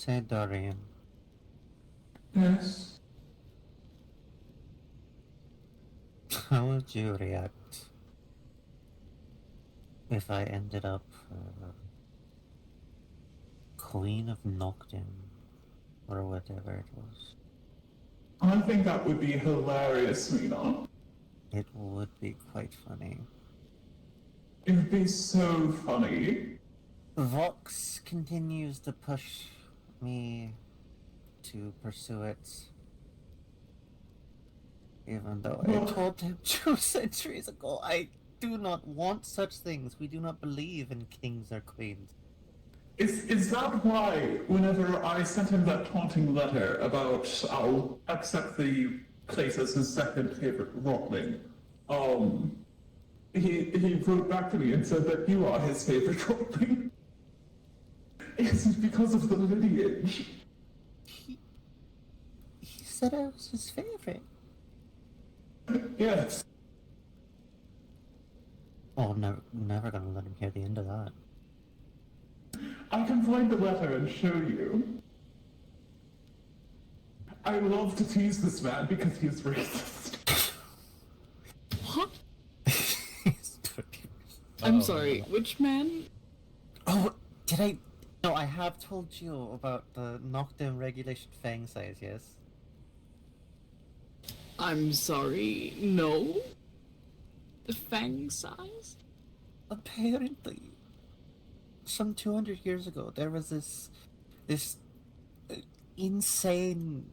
Say, Dorian, Yes. how would you react if I ended up Queen of Noctem, or whatever it was? I think that would be hilarious, Mina. It would be quite funny. It would be so funny. Vox continues to push me to pursue it, even though I told him 2 centuries ago I do not want such things. We do not believe in kings or queens. Is that why, whenever I sent him that taunting letter about I'll accept the place as his second favorite Rotling, he wrote back to me and said that you are his favorite Rotling? Is it because of the lineage? He said I was his favorite. Yes. Oh, never gonna let him hear the end of that. I can find the letter and show you. I love to tease this man because he's racist. What? I'm sorry, which man? Oh, did I? No, I have told you about the knockdown regulation fang size, yes? I'm sorry, no? The fang size? Apparently, some 200 years ago, there was this insane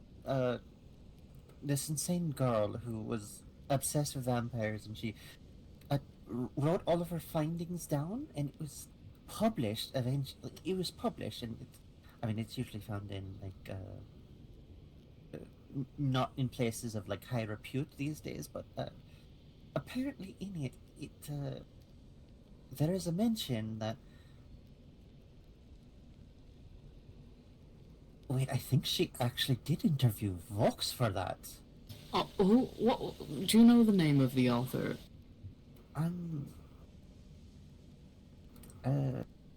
girl who was obsessed with vampires, and she wrote all of her findings down, and it was published eventually. It was published, and it's usually found in like not in places of like high repute these days, but apparently in it there is a mention that. Wait, I think she actually did interview Vox for that. Oh, what? Do you know the name of the author?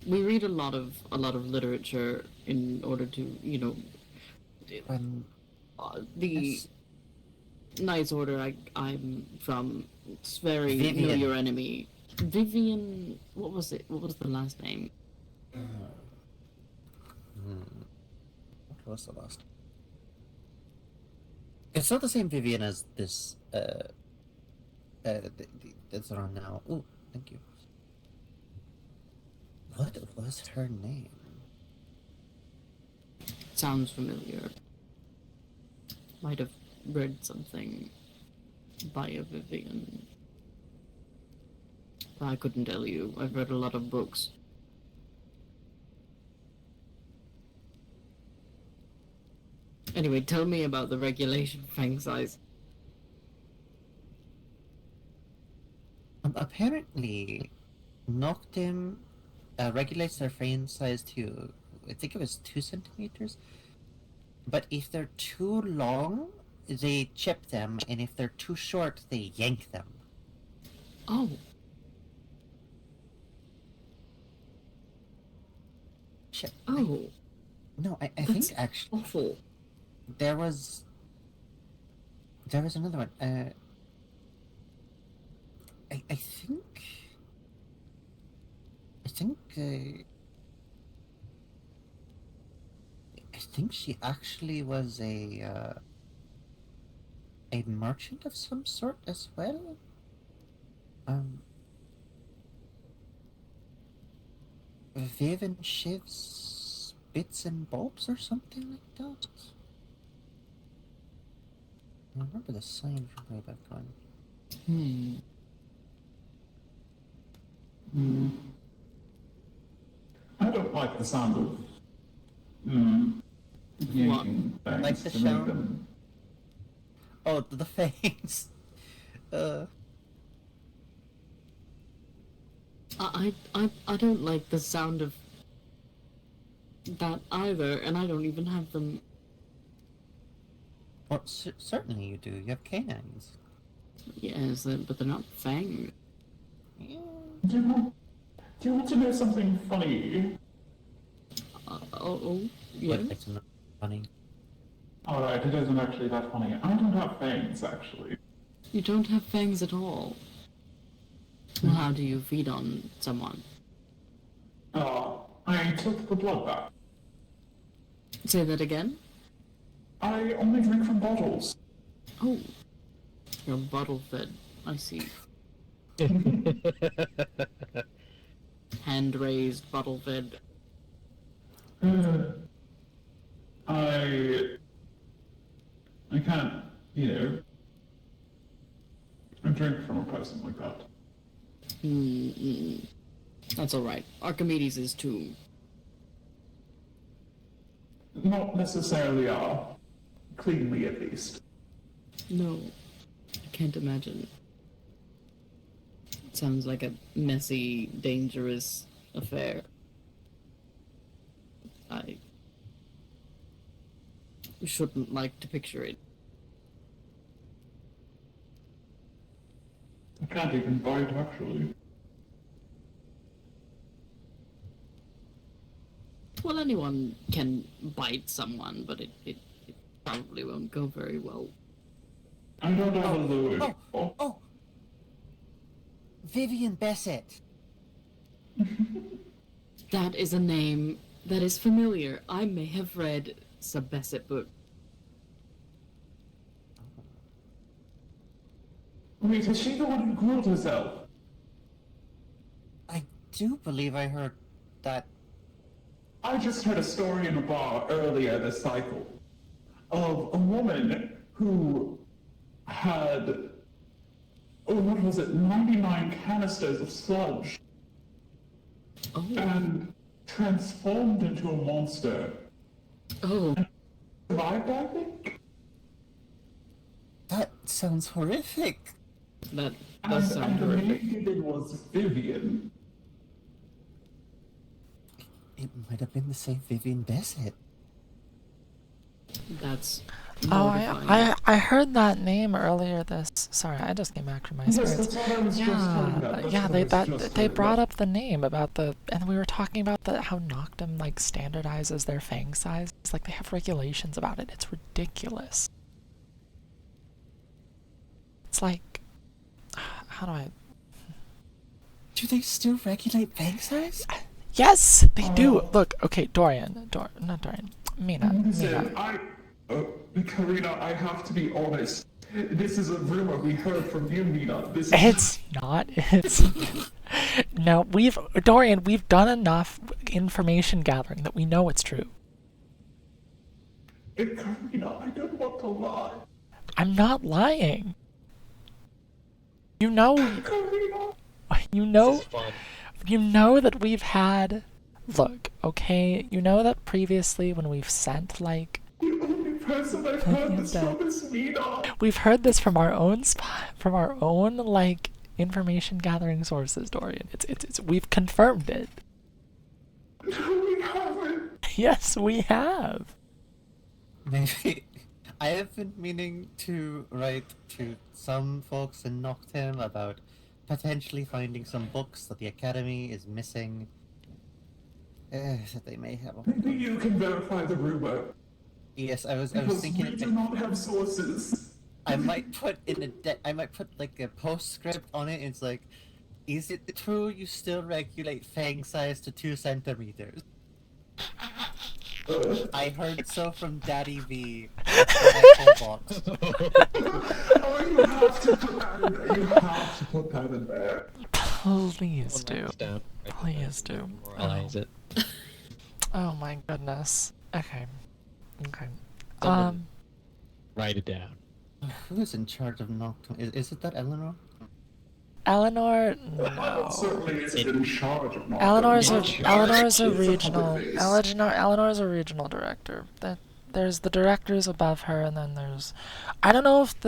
We read a lot of literature in order to, the yes. Knight's Order I'm from. It's very Vivian. know your enemy. Vivian, what was it? What was the last name? What was the last? It's not the same Vivian as this. That's on now. Oh, thank you. What was her name? Sounds familiar. Might have read something by a Vivian. I couldn't tell you. I've read a lot of books. Anyway, tell me about the regulation fang size. Apparently, Noctim regulates their frame size to, I think it was 2 centimeters. But if they're too long, they chip them, and if they're too short, they yank them. Oh. Chip. Oh. I think actually awful. there was another one. I think she actually was a merchant of some sort as well. Viv and Shiv's Bits and Bobs or something like that. I remember the sign from way back on. I don't like the sound of yanking things Like the to make them. Oh, the fangs. I don't like the sound of that either, and I don't even have them. Well, certainly you do. You have canines. Yes, but they're not fangs. Yeah. Do you want to know something funny? Yeah. But it's not funny. Alright, it isn't actually that funny. I don't have fangs, actually. You don't have fangs at all. Well, how do you feed on someone? I took the blood bath. Say that again? I only drink from bottles. Oh, you're bottle fed. I see. Hand raised, bottle fed. I can't, I drink from a person like that. That's alright. Archimedes is too. Not necessarily cleanly at least. No, I can't imagine. It sounds like a messy, dangerous affair. I shouldn't like to picture it. I can't even bite, actually. Well, anyone can bite someone, but it probably won't go very well. I don't have a lure. Oh! Vivian Bessett! That is a name that is familiar. I may have read some Bessett book. Wait, is she the one who grilled herself? I do believe I heard that. I just heard a story in a bar earlier this cycle of a woman who had, what was it, 99 canisters of sludge and transformed into a monster. Oh, Survived, I think? That sounds horrific. that does sound and the horrific. main human was Vivian. It might have been the same Vivian Bessett. That's Oh, mortifying. I heard that name earlier this. Sorry, I just came back from my Yes, spirits. that's what I was just talking about. That's Yeah, what they I was just they talking brought about. up the name about and we were talking about how Noctum like standardizes their fang size. It's like they have regulations about it. It's ridiculous. It's like, how do I? Do they still regulate fang size? Yes, they do. Look, okay, not Dorian, Mina. Listen, Karina, I have to be honest. This is a rumor we heard from you, Mina. This is It's not. It's no. Dorian. We've done enough information gathering that we know it's true. Karina, I don't want to lie. I'm not lying. You know. Karina. You know. You know that we've had. Look, okay. You know that previously when we've sent like. The only person I've heard this from is Mina. We've heard this from our own like information gathering sources, Dorian. It's we've confirmed it. No, we haven't. Yes, we have. Maybe. I have been meaning to write to some folks in Noctem about potentially finding some books that the Academy is missing. That they may have. Maybe you can verify the rumor. Yes, I was Because thinking. we do not have sources. I might put I might put like a postscript on it. It's like, is it true you still regulate fang size to 2 centimeters? I heard so from Daddy V. That's my whole box. Oh, you have to put that in there. You have to put that in there. Please do. Please do. Realize it. Oh my goodness. Okay. Someone write it down. Who's in charge of Noctum? Is it that Eleanor? Eleanor, Well, no. certainly is in charge of Noctem. Eleanor's It's a a regional. public face. Eleanor's a regional director. There's the directors above her, and then there's. I don't know if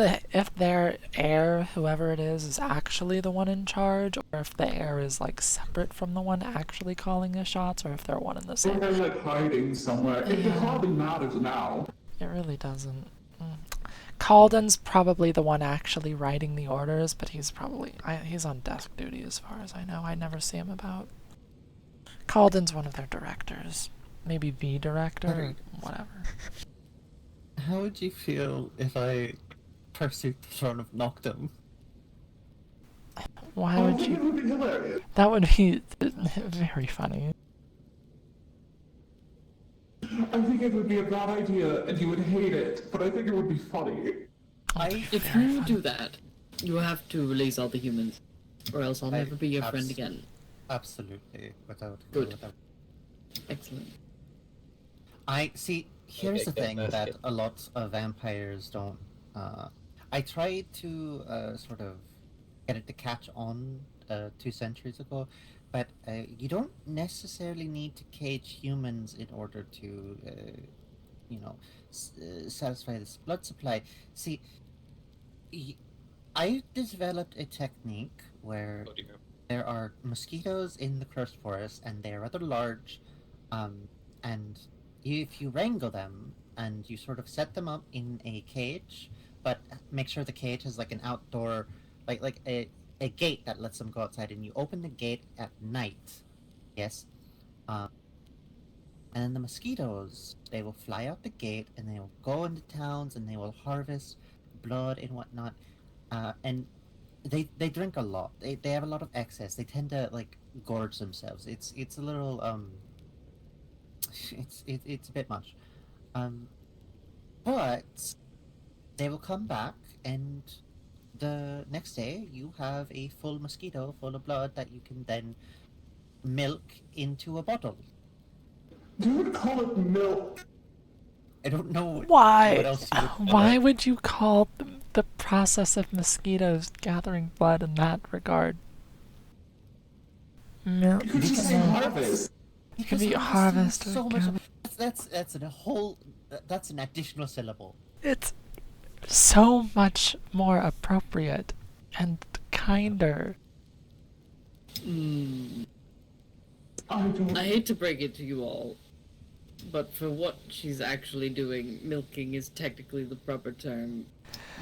their heir, whoever it is actually the one in charge, or if the heir is like separate from the one actually calling the shots, or if they're one and the Or same. they're like hiding somewhere. It hardly matters now. It really doesn't. Calden's probably the one actually writing the orders, but he's on desk duty as far as I know. I never see him about. Calden's one of their directors. maybe the director or whatever. How would you feel if I pursued the throne of Noctum? Why I would think it you? would be hilarious. That would be very funny. I think it would be a bad idea and you would hate it, but I think it would be funny. If you do that, you have to release all the humans, or else I'll I never be your friend again. Absolutely, without Good. without. Excellent. I see. Here's the Okay, thing that's that good. a lot of vampires don't. I tried to sort of get it to catch on 2 centuries ago, but you don't necessarily need to cage humans in order to, satisfy this blood supply. See, I developed a technique where Oh dear. there are mosquitoes in the cursed forest, and they're rather large. And if you wrangle them and you sort of set them up in a cage, but make sure the cage has like an outdoor, like a gate that lets them go outside, and you open the gate at night, yes, and then the mosquitoes, they will fly out the gate and they will go into towns and they will harvest blood and whatnot, and they drink a lot. They have a lot of excess. They tend to like gorge themselves. It's a little it's a bit much. But they will come back, and the next day you have a full mosquito full of blood that you can then milk into a bottle. You would call it milk. I don't know what Why? else you would call Why it. would you call the process of mosquitoes gathering blood in that regard? Milk. You could just say harvest. It can be harvest harvest so or much. gather. That's an additional syllable. It's so much more appropriate and kinder. I hate to break it to you all, but for what she's actually doing, milking is technically the proper term,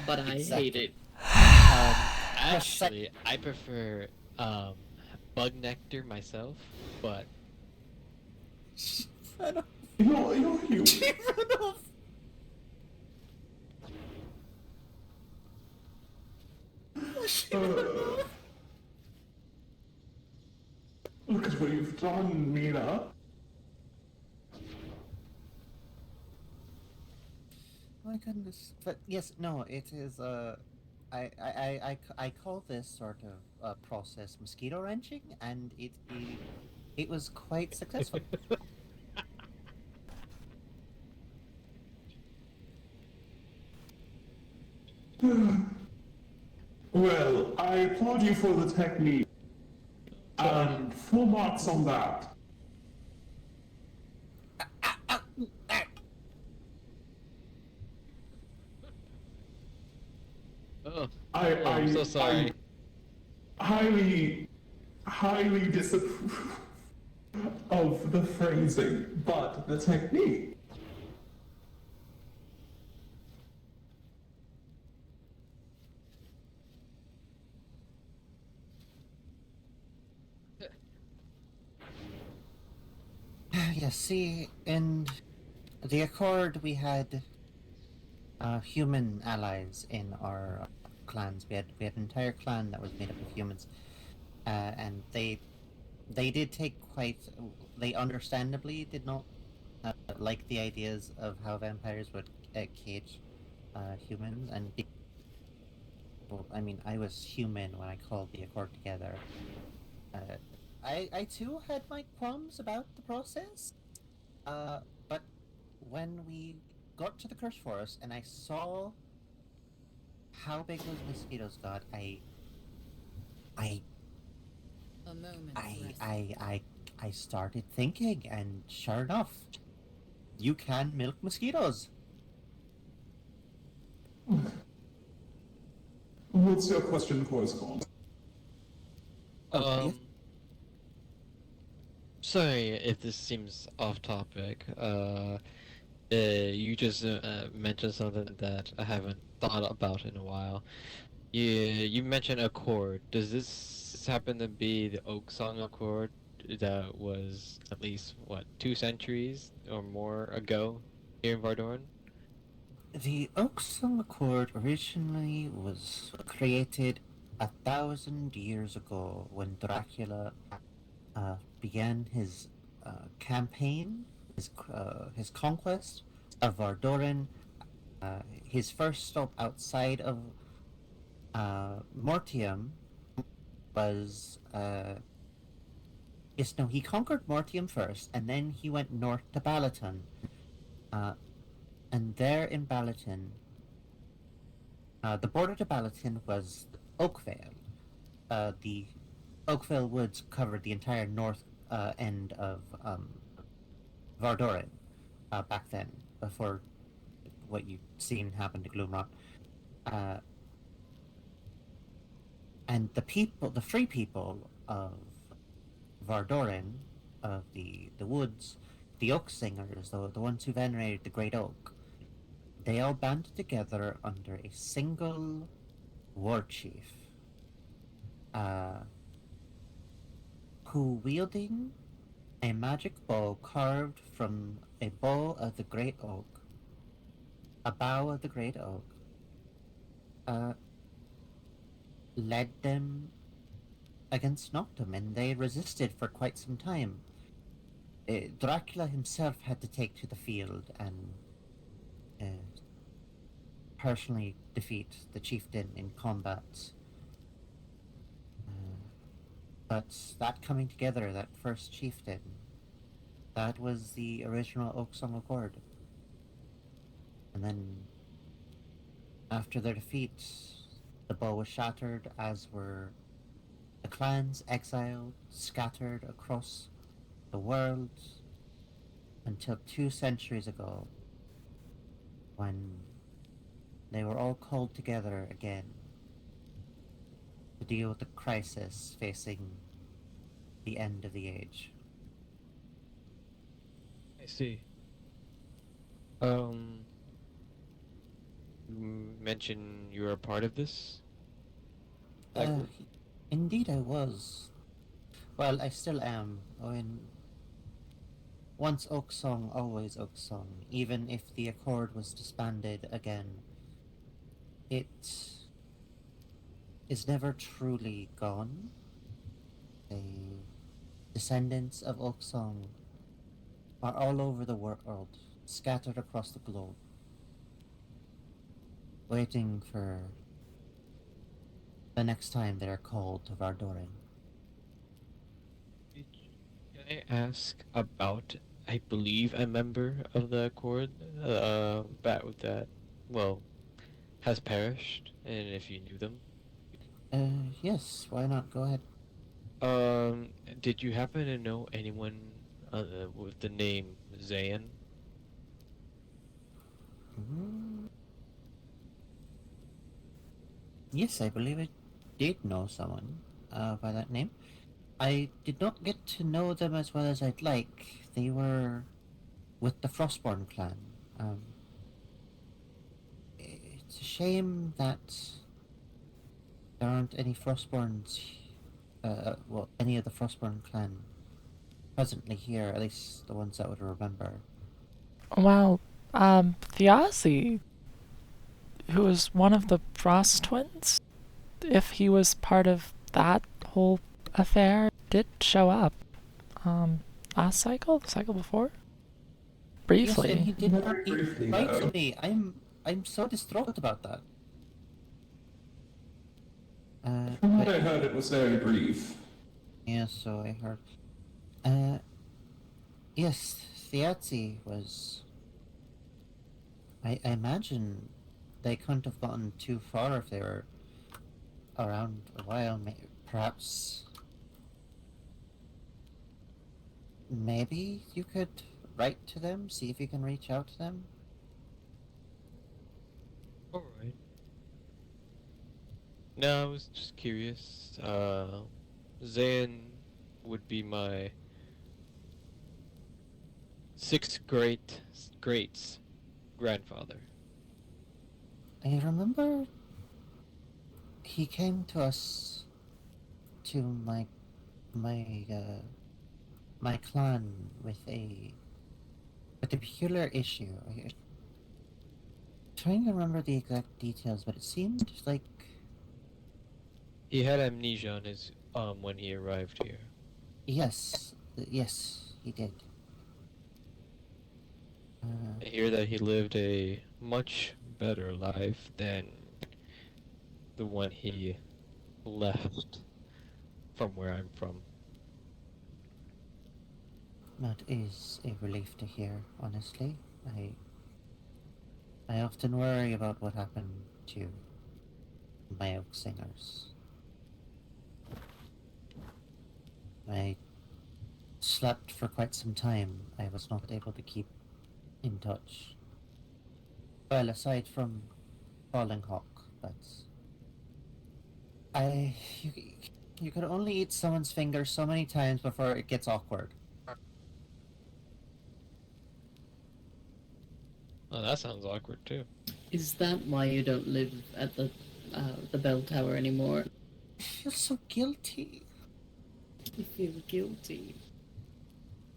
but I hate it. Actually, I prefer bug nectar myself, but You're huge. Look at what you've done, Mina. My goodness. But yes, no, it is I call this sort of process mosquito wrenching, and it was quite successful. Well, I applaud you for the technique. And full marks on that. oh, I'm so sorry. highly disapprove of the phrasing, but the technique. Yes, see, in the Accord, we had human allies in our clans. We had an entire clan that was made up of humans, and they did take quite. They understandably did not like the ideas of how vampires would cage humans, and well, I mean, I was human when I called the Accord together. I too had my qualms about the process, but when we got to the Cursed Forest and I saw how big those mosquitoes got, I A moment. I started thinking, and sure enough, you can milk mosquitoes. What's your question, Korazkan? Yes. Sorry if this seems off topic. You just mentioned something that I haven't thought about in a while. You mentioned Accord. Does this happen to be the Oak Song Accord that was at least, what, 2 centuries or more ago here in Vardoran? The Oaksum Accord originally was created 1,000 years ago when Dracula began his campaign, his conquest of Vardoran. His first stop outside of Mortium was yes, no, he conquered Mortium first, and then he went north to Balaton. Uh, and there in Balaton, the border to Balaton was Oakvale. The Oakvale Woods covered the entire north end of Vardoran back then, before what you've seen happen to Gloomrot. Uh, and the free people of Vardoran, of the woods, the Oak Singers, the ones who venerated the Great Oak, they all banded together under a single war chief, uh, who, wielding a magic bow carved from a bow of the Great Oak, a bough of the Great Oak, uh, led them against Noctum, and they resisted for quite some time. Dracula himself had to take to the field and uh, personally defeat the chieftain in combat. But that coming together, that first chieftain, that was the original Oaksong Accord. And then, after their defeat, the bow was shattered, as were the clans exiled, scattered across the world, until 2 centuries ago, when they were all called together again to deal with the crisis facing the end of the age. I see. Um, you mentioned you were a part of this? That Uh, group? Indeed, I was. Well, I still am. When once Oaksong, always Oaksong. Even if the Accord was disbanded again, it is never truly gone. The descendants of Oaksong are all over the world, scattered across the globe, waiting for the next time they are called to Vardoran. Can I ask about, I believe, a member of the Accord that, well, has perished, and if you knew them? Yes, why not? Go ahead. Um, did you happen to know anyone with the name Zayn? Mm, yes, I believe I did know someone by that name. I did not get to know them as well as I'd like. They were with the Frostborn clan. Um, it's a shame that there aren't any Frostborns, well, any of the Frostborn clan presently here, at least the ones that would remember. Well, Thiazi, who was one of the Frost twins, if he was part of that whole affair, did show up. Last cycle? The cycle before? Yes, and he Briefly. did Very he briefly, write though. to me. I'm so distraught about that. From what But I heard, it was very brief. yeah, so I heard. Uh, yes, Thiazi was. I imagine they couldn't have gotten too far if they were around a while. Perhaps maybe you could write to them, see if you can reach out to them. Alright. No, I was just curious. Zayn would be my sixth great's grandfather. I remember he came to us, to my my clan with a peculiar issue. I'm trying to remember the exact details, but it seemed like He had amnesia on his when he arrived here. yes, he did. I hear that he lived a much better life than the one he left from where I'm from. That is a relief to hear, honestly. I often worry about what happened to my oak singers. I slept for quite some time. I was not able to keep in touch. Well, aside from Falling Hawk, but I you, you can only eat someone's finger so many times before it gets awkward. Oh, that sounds awkward too. Is that why you don't live at the bell tower anymore? I feel so guilty. You feel guilty.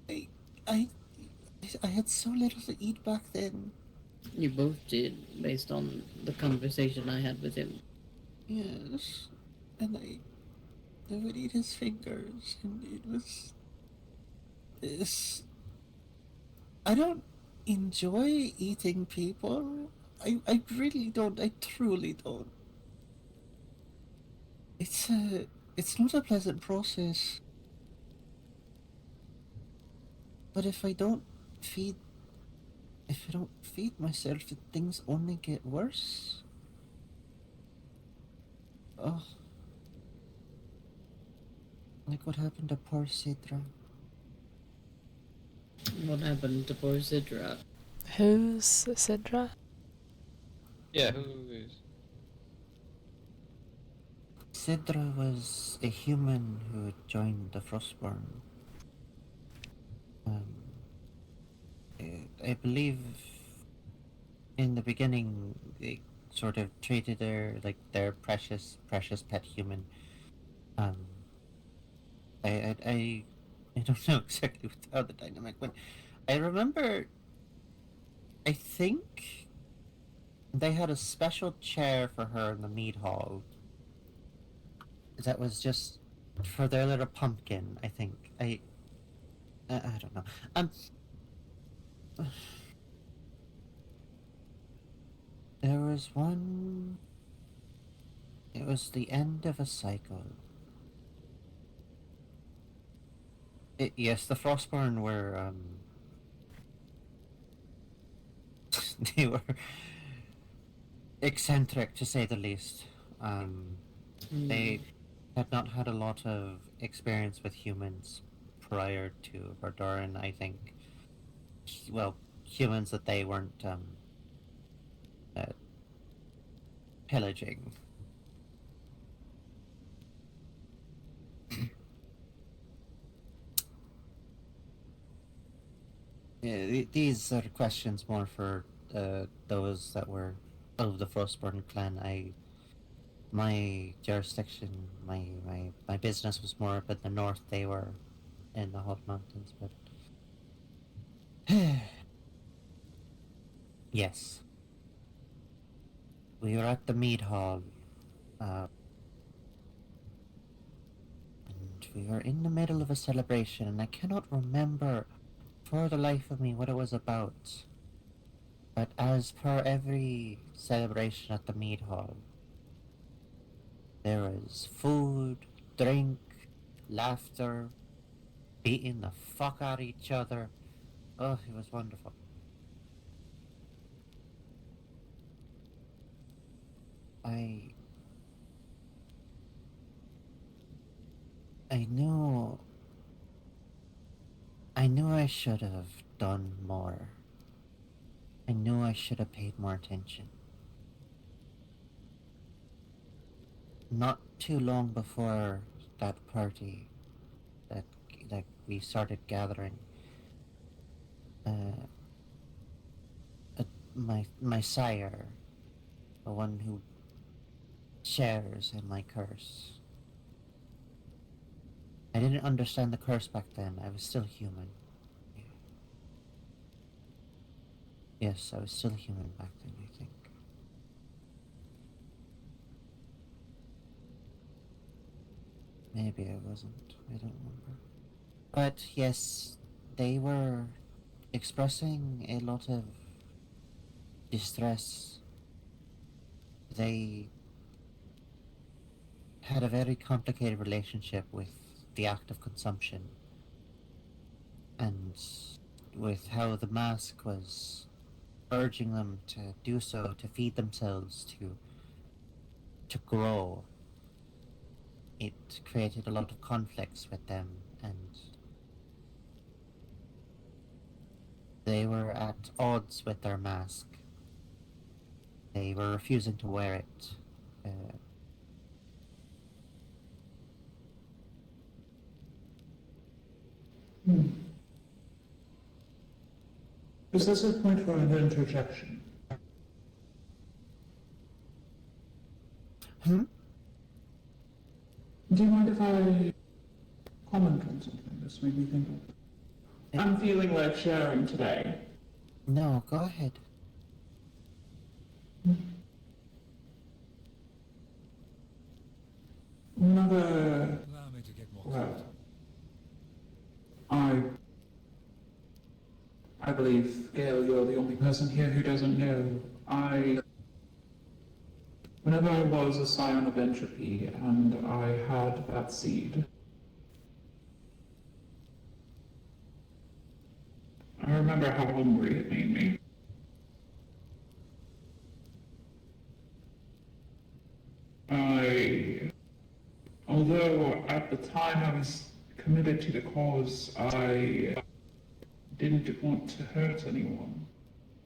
I I I had so little to eat back then. You both did, based on the conversation I had with him. Yes, and I would eat his fingers, and it was this. I don't enjoy eating people. I really don't. I truly don't. It's not a pleasant process. But feed if I don't feed myself, things only get worse. Oh, like what happened to poor Sidra. What happened to poor Sidra? Who's Sidra? Yeah, who is? Sidra was a human who had joined the Frostborn. Um, I believe in the beginning they sort of treated her like their precious pet human. Um, I don't know exactly how the dynamic went. I remember. I think they had a special chair for her in the mead hall. That was just for their little pumpkin. I think I don't know. There was one. It was the end of a cycle. Yes, the Frostborn were they were eccentric to say the least. They had not had a lot of experience with humans prior to Verdoran, I think. Well, humans that they weren't uh, pillaging. Yeah, these are questions more for those that were of the Frostborn clan. My jurisdiction, my business was more up in the north. They were in the hot mountains, but yes, we were at the mead hall, and we were in the middle of a celebration, and I cannot remember for the life of me what it was about. But as per every celebration at the mead hall, there was food, drink, laughter, beating the fuck out of each other. Oh, it was wonderful. I I knew I knew I should have done more. I knew I should have paid more attention. Not too long before that party that that we started gathering, uh, my sire, the one who shares in my curse, I didn't understand the curse back then. I was still human. Yes, I was still human back then, I think. Maybe I wasn't. I don't remember. But yes, they were expressing a lot of distress. They had a very complicated relationship with the act of consumption and with how the mask was urging them to do so, to feed themselves, to grow. It created a lot of conflicts with them, and they were at odds with their mask. They were refusing to wear it. Is this a point for an interjection? Hmm? Do you mind if I comment on something this made me think of? I'm feeling like sharing today. No, go ahead. Another... Allow me to get more Well, I believe, Gail, you're the only person here who doesn't know. Whenever I was a scion of entropy and I had that seed, I remember how hungry it made me. Although at the time I was committed to the cause, I didn't want to hurt anyone,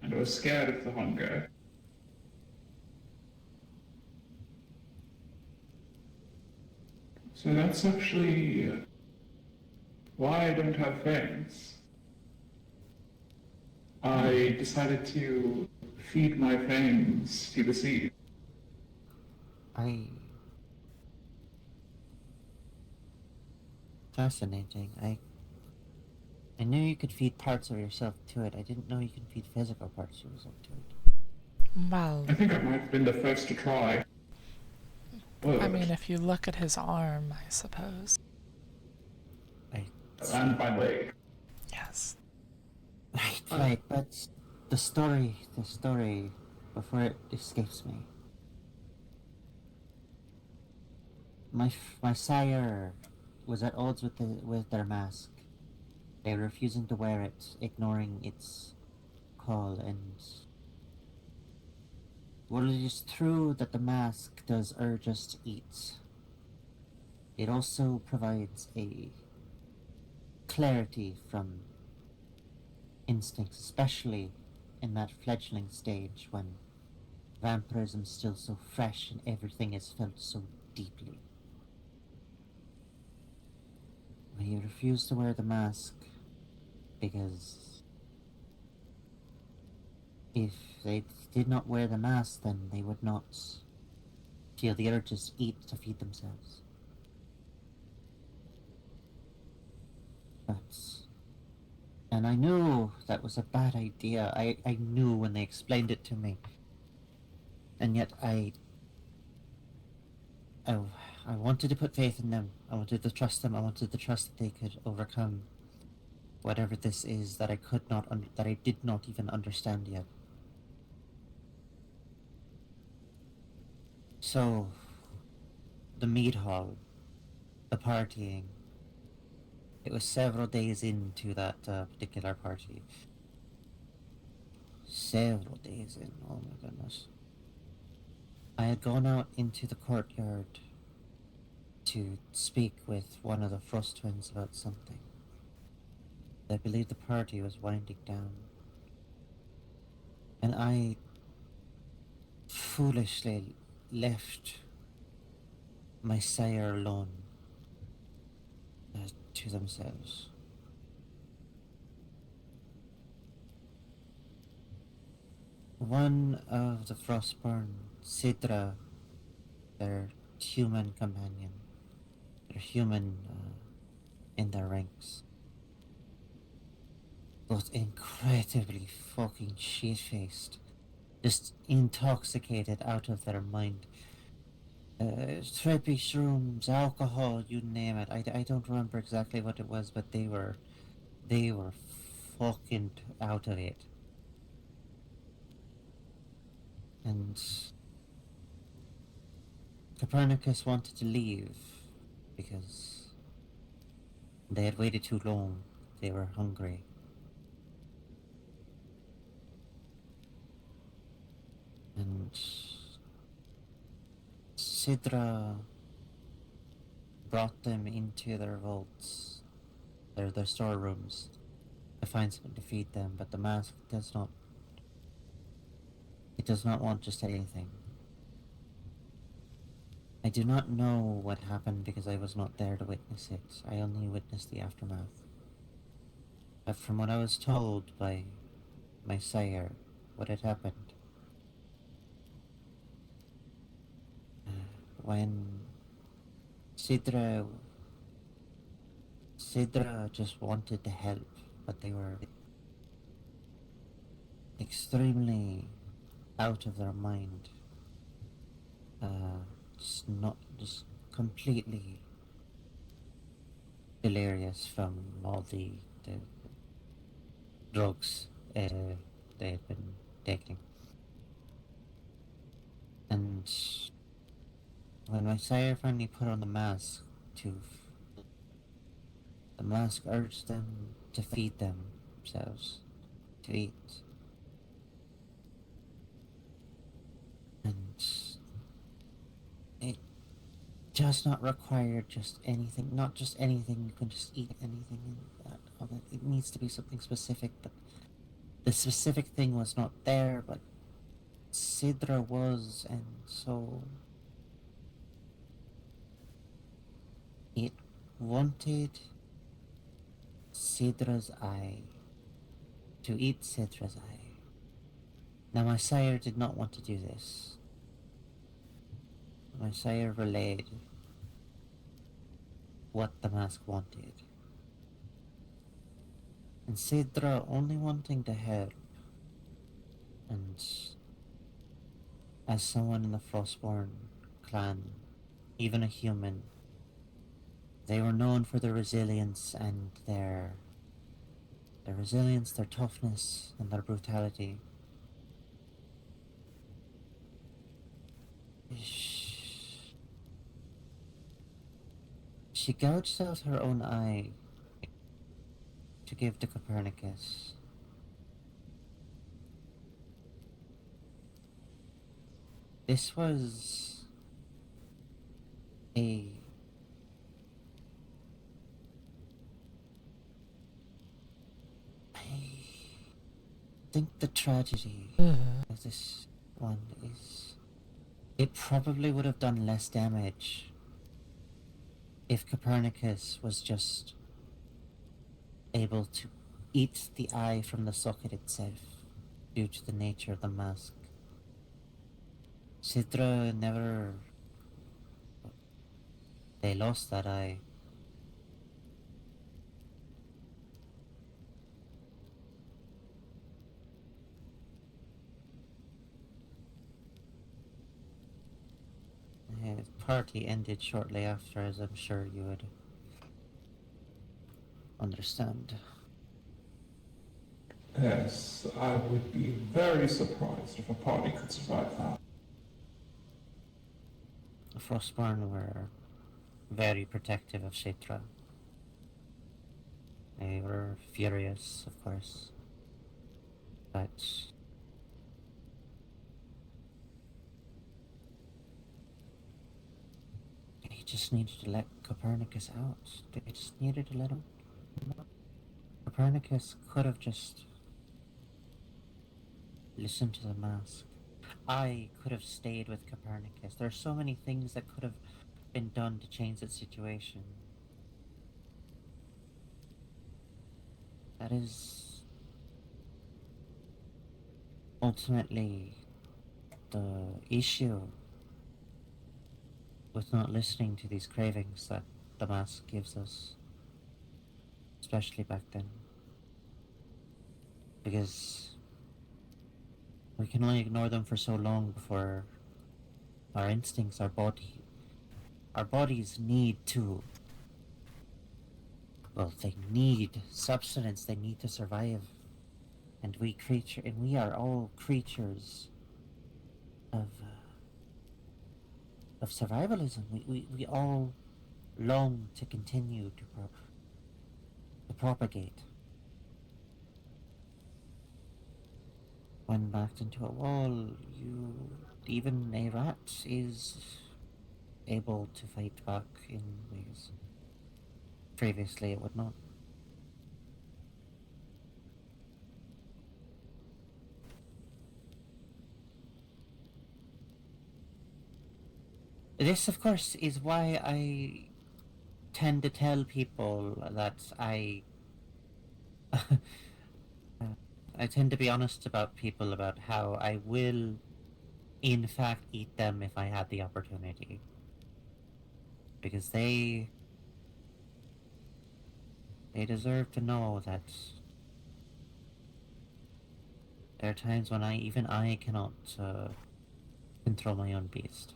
and I was scared of the hunger. So that's actually why I don't have fangs. I decided to feed my fangs to the seed. Fascinating. I knew you could feed parts of yourself to it. I didn't know you could feed physical parts of yourself to it. Well, I think I might have been the first to try. I mean, if you look at his arm, I suppose. And my leg. Yes. Right, but the story, before it escapes me. My sire was at odds with their mask. They were refusing to wear it, ignoring its call, and while it is true that the mask does urge us to eat, it also provides a clarity from instincts, especially in that fledgling stage when vampirism is still so fresh and everything is felt so deeply. He refused to wear the mask because if they did not wear the mask, then they would not feel the urges to eat to feed themselves. And I knew that was a bad idea. I knew when they explained it to me. And yet I wanted to put faith in them. I wanted to trust them. I wanted to trust that they could overcome whatever this is that that I did not even understand yet. So, the mead hall, the partying. It was several days into that particular party. Several days in. Oh my goodness. I had gone out into the courtyard to speak with one of the Frost twins about something. I believe the party was winding down. And I foolishly left my sire alone to themselves. One of the Frostborn, Sidra, their human companion, their human in their ranks. But incredibly fucking shit-faced. Just intoxicated out of their mind. Trippy shrooms, alcohol, you name it. I don't remember exactly what it was, but they were fucking out of it. And Copernicus wanted to leave because they had waited too long. They were hungry. And Sidra brought them into their vaults, their storerooms, to find something to feed them, but the mask does not. It does not want just anything. I do not know what happened because I was not there to witness it. I only witnessed the aftermath. But from what I was told by my sire, what had happened, when Sidra just wanted to help, but they were extremely out of their mind. Just completely delirious from all the drugs they had been taking. And when my sire finally put on the mask, the mask urged them to feed themselves, to eat. And it does not require just anything, not just anything, you can just eat anything in that of it. It needs to be something specific, but the specific thing was not there, but Sidra was, and so it wanted Sidra's eye, to eat Sidra's eye. Now my sire did not want to do this. My sire relayed what the mask wanted. And Sidra only wanting to help, and as someone in the Frostborn clan, even a human, they were known for their resilience and their resilience, their toughness, and their brutality. She gouged out her own eye to give to Copernicus. This was a I think the tragedy of this one is it probably would have done less damage if Copernicus was just able to eat the eye from the socket itself due to the nature of the mask. Sidra never. They lost that eye. The party ended shortly after, as I'm sure you would understand. Yes, I would be very surprised if a party could survive that. The Frostborn were very protective of Shitra. They were furious, of course, but they just needed to let Copernicus out. They just needed to let him out. Copernicus could have just listened to the mask. I could have stayed with Copernicus. There are so many things that could have been done to change the situation. That is ultimately the issue with not listening to these cravings that the mask gives us. especially back then. Because we can only ignore them for so long before our instincts, our bodies need to, well, they need substance, they need to survive. And we are all creatures of survivalism. We all long to continue to propagate. When backed into a wall, even a rat is able to fight back in ways previously it would not. This, of course, is why I tend to tell people that I tend to be honest about people about how I will, in fact, eat them if I had the opportunity. Because they deserve to know that there are times when even I cannot control my own beast.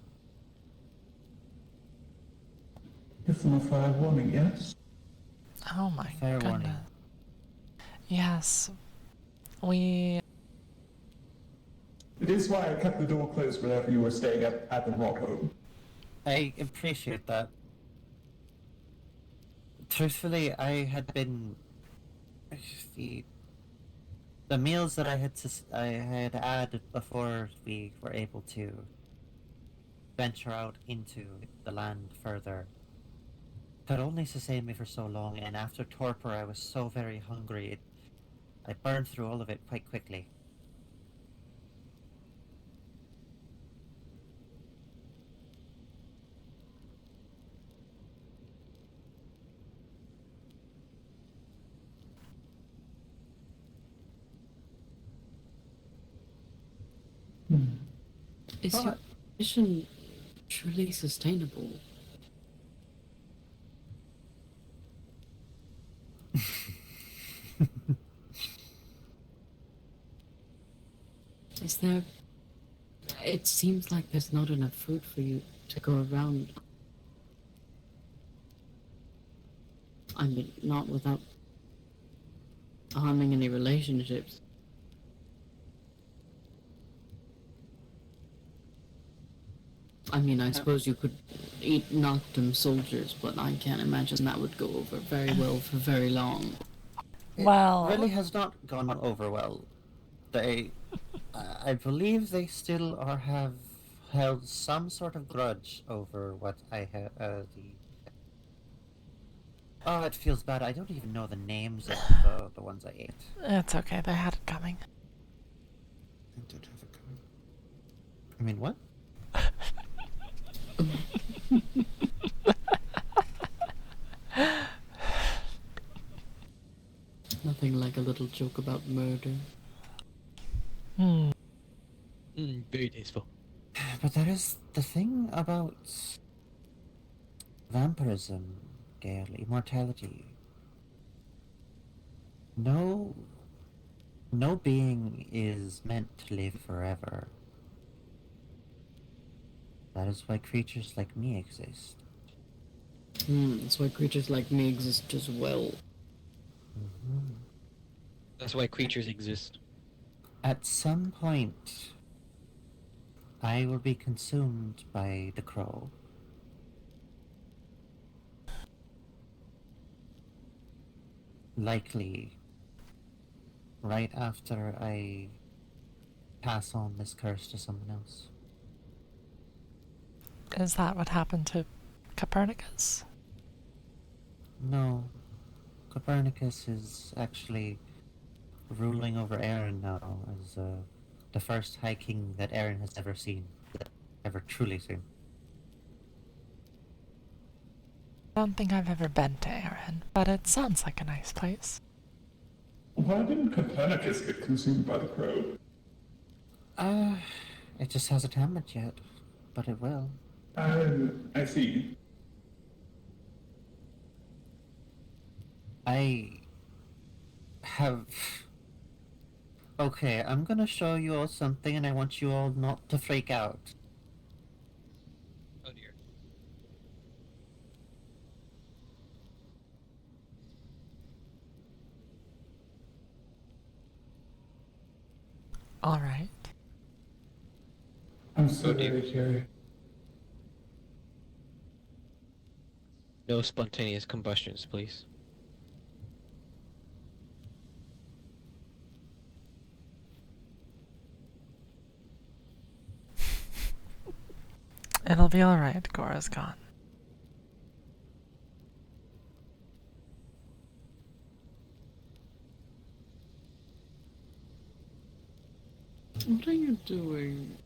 Give them a fair warning, yes? Oh my Fair goodness. warning. Yes. We... It is why I kept the door closed whenever you were staying at the rock home. I appreciate that. Truthfully, I had been the meals that I had had before we were able to venture out into the land further could only sustain me for so long, and after torpor I was so very hungry, I burned through all of it quite quickly. Is your mission truly sustainable? Is there... It seems like there's not enough food for you to go around. I mean, not without harming any relationships. I mean, I suppose you could eat Noctum soldiers, but I can't imagine that would go over very well for very long. Well... It really has not gone over well. I believe they still have held some sort of grudge over what I had, Oh, it feels bad. I don't even know the names of the ones I ate. It's okay, they had it coming. I don't have it coming. I mean, what? Nothing like a little joke about murder. Very tasteful. But that is the thing about vampirism, Gale, immortality. No being is meant to live forever. That is why creatures like me exist. That's why creatures like me exist as well. Mm-hmm. That's why creatures exist. At some point, I will be consumed by the crow. Likely, right after I pass on this curse to someone else. Is that what happened to Copernicus? No, Copernicus is actually ruling over Erin now as the first High King that Erin has ever seen, ever truly seen. I don't think I've ever been to Erin, but it sounds like a nice place. Why didn't Copernicus get consumed by the crow? It just hasn't happened yet, but it will. I see. I have. Okay, I'm gonna show you all something, and I want you all not to freak out. Oh dear. All right. I'm so Oh dear. very curious. No spontaneous combustions, please. It'll be all right, Korazkan. What are you doing?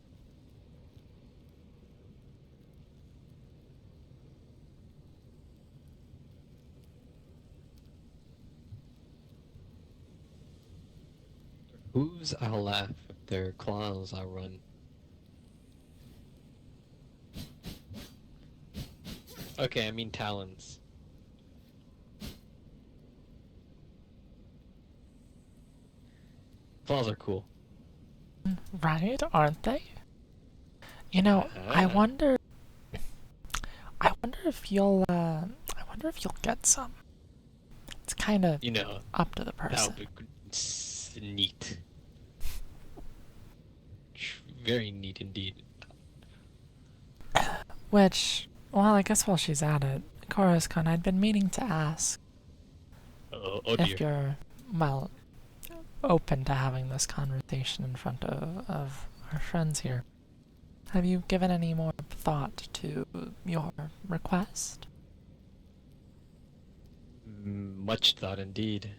Hooves, I'll laugh. If they're claws, I'll run. Okay, I mean talons. Claws are cool. Right, aren't they? You know, I wonder if you'll get some. It's kind of You know, up to the that person. would be neat. Very neat indeed. Which, well, I guess while she's at it, Korazkan, I'd been meaning to ask Oh if dear. you're, well, open to having this conversation in front of our friends here. Have you given any more thought to your request? Much thought indeed.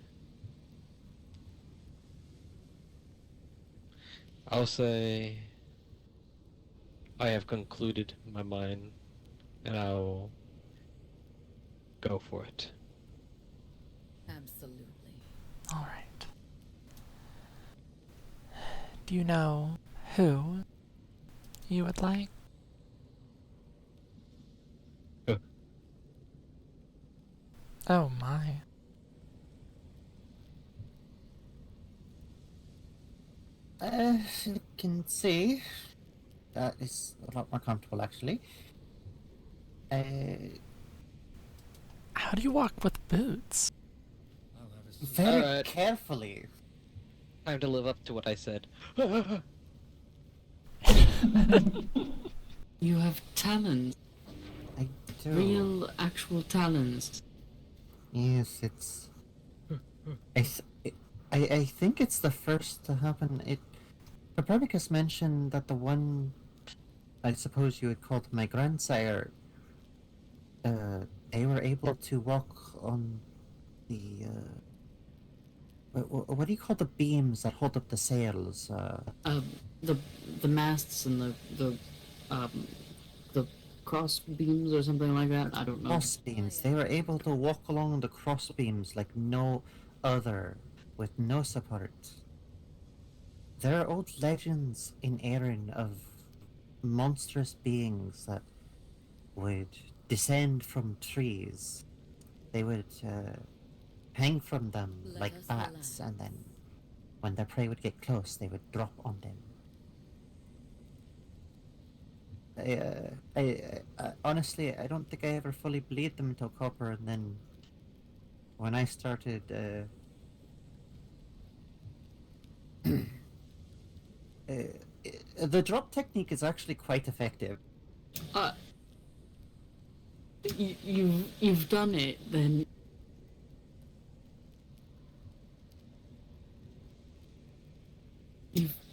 I'll say I have concluded my mind, and I'll go for it. Absolutely. All right. Do you know who you would like? Oh my. You can see. That is a lot more comfortable, actually. How do you walk with boots? Very Alright. carefully. Time to live up to what I said. You have talons. I do. Real, actual talons. Yes, it's. I think it's the first to happen. Copernicus mentioned that the one, I suppose you would call my grandsire, they were able to walk on the, what do you call the beams that hold up the sails? The masts and the cross beams or something like that. I don't know. Cross beams. They were able to walk along the cross beams like no other, with no support. There are old legends in Erin of monstrous beings that would descend from trees. They would hang from them Let like us bats, relax. and then when their prey would get close, they would drop on them. Honestly, I don't think I ever fully believed them until Copper, and then when I started, the drop technique is actually quite effective. You've done it then.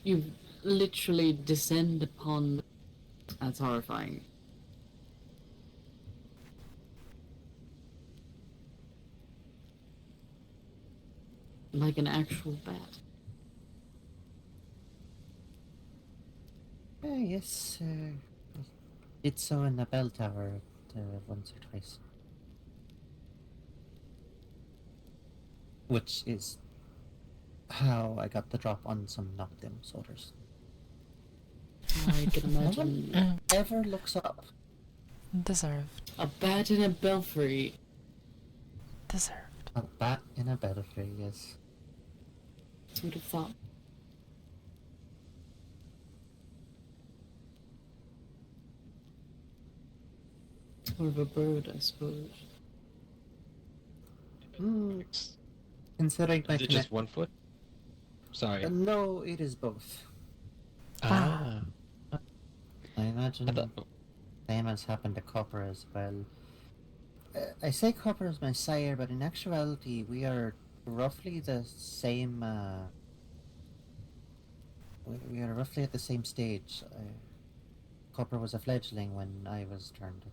You've literally descend upon. That's horrifying. Like an actual bat. Yes, I did so in the bell tower once or twice. Which is how I got the drop on some Noctim soldiers. I can No imagine one ever looks up. Deserved. a bat in a belfry. Deserved. A bat in a belfry, yes. Who'd have thought? More of a bird, I suppose. Hmm, considering my Is it just 1 foot? Sorry. no, it is both. Ah. I I imagine thought. same has happened to Copper as well. I say Copper is my sire, but in actuality, we are roughly the same. We are roughly at the same stage. Copper was a fledgling when I was turned.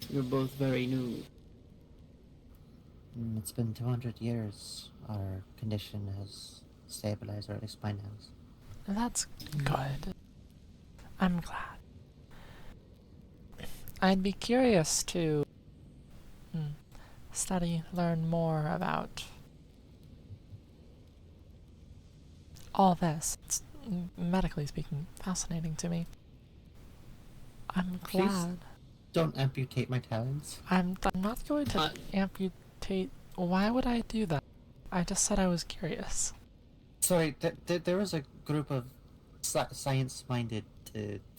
You're both very new. It's been 200 years. Our condition has stabilized, or at least mine has. That's good. I'm glad. I'd be curious to learn more about all this. It's, medically speaking, fascinating to me. I'm Please glad. don't amputate my talons. I'm not going to amputate. Why would I do that? I just said I was curious. Sorry, there was a group of science-minded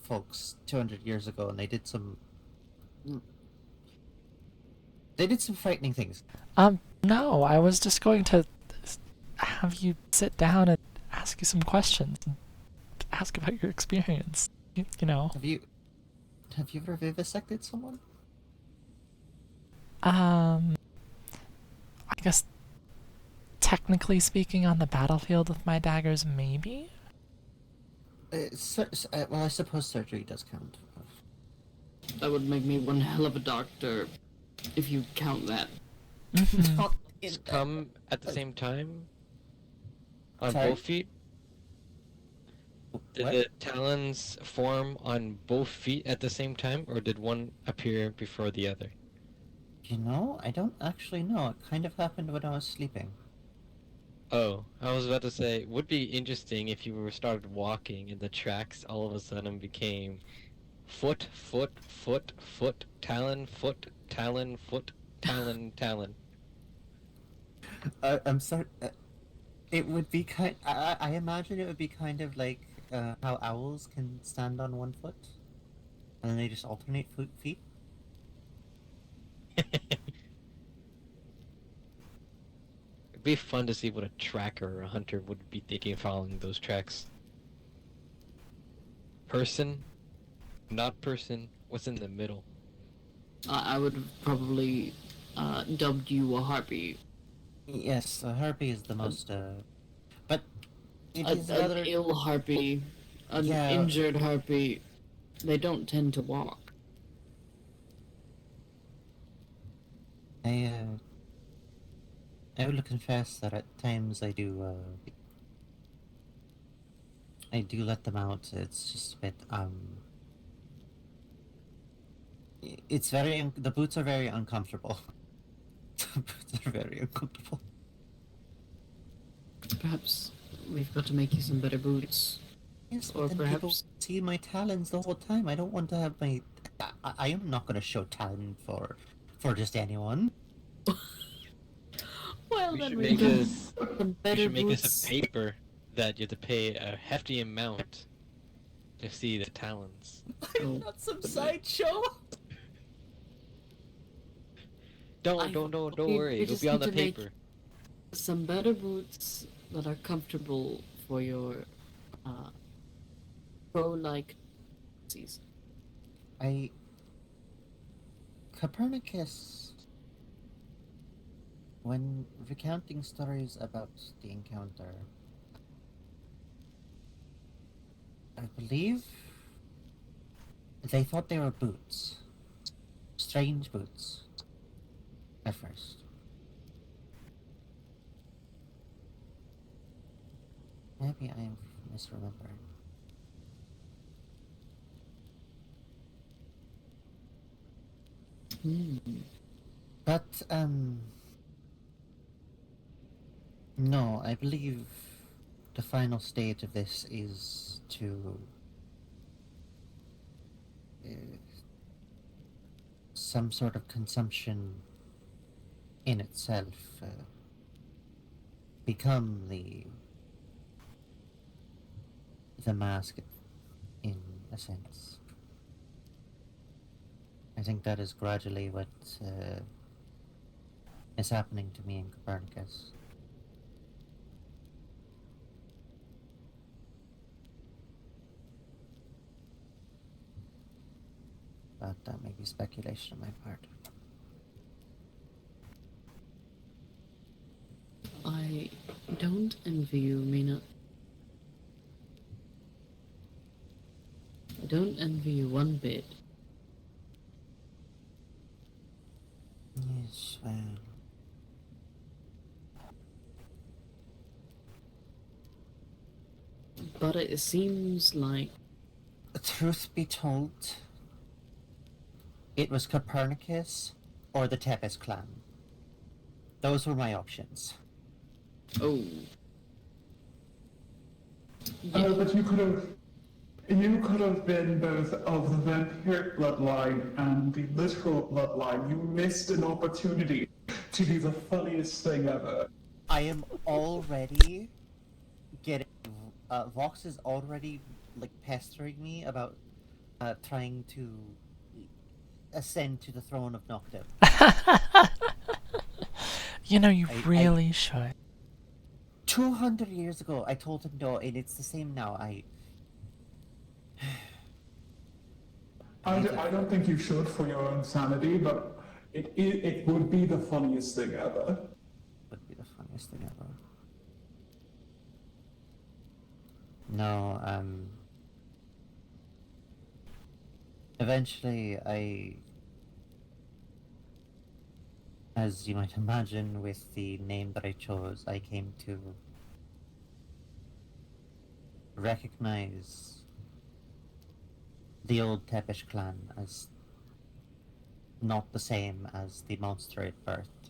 folks 200 years ago, and they did some frightening things. No, I was just going to have you sit down and ask you some questions and ask about your experience. You know. Have you ever vivisected someone? I guess technically speaking, on the battlefield with my daggers, maybe? Well, I suppose surgery does count. That would make me one hell of a doctor, if you count that. Not in Come at the same time? On Sorry? both feet? Did What? the talons form on both feet at the same time, or did one appear before the other? You know, I don't actually know. It kind of happened when I was sleeping. Oh, I was about to say, would be interesting if you were started walking and the tracks all of a sudden became foot, foot, foot, foot, talon, foot, talon, foot, talon, talon. I'm sorry. It would be I imagine it would be kind of like how owls can stand on one foot, and then they just alternate feet. It'd be fun to see what a tracker or a hunter would be thinking following those tracks. Person, not person, what's in the middle? I would have probably dubbed you a harpy. Yes, a harpy is the most. But it is An rather. ill harpy, an Yeah. injured harpy. They don't tend to walk. I will confess that at times I do let them out. It's just a bit it's the boots are very uncomfortable. The boots are very uncomfortable. Perhaps we've got to make you some better boots. Yes, Or but then people perhaps- see my talons the whole time. I don't want to have my. I am not going to show talon for just anyone. Well, We then should we make can this. some We better should make boots. this a paper that you have to pay a hefty amount to see the talons. Oh. I'm not some sideshow. Don't worry. we It'll just be on need the to make- paper. Some better boots that are comfortable for your pro-like season. Copernicus, when recounting stories about the encounter, I believe they thought they were boots. Strange boots. At first. Maybe I am misremembering. But, no, I believe the final stage of this is to some sort of consumption in itself. become the mask in a sense. I think that is gradually what is happening to me in Copernicus. But that may be speculation on my part. I don't envy you, Mina. I don't envy you one bit. Yes, well. But it seems like Truth be told, it was Copernicus or the Tepes clan. Those were my options. oh. But you could have been both of the vampiric bloodline and the literal bloodline. You missed an opportunity to be the funniest thing ever. I am already getting. Vox is already like pestering me about trying to ascend to the throne of Noctem. You know, you I- really should. 200 years ago, I told him no, and it's the same now. I don't think you should for your own sanity, but it would be the funniest thing ever. Would be the funniest thing ever. No, eventually as you might imagine with the name that I chose, I came to recognize the old Tepish clan as not the same as the monster it birthed.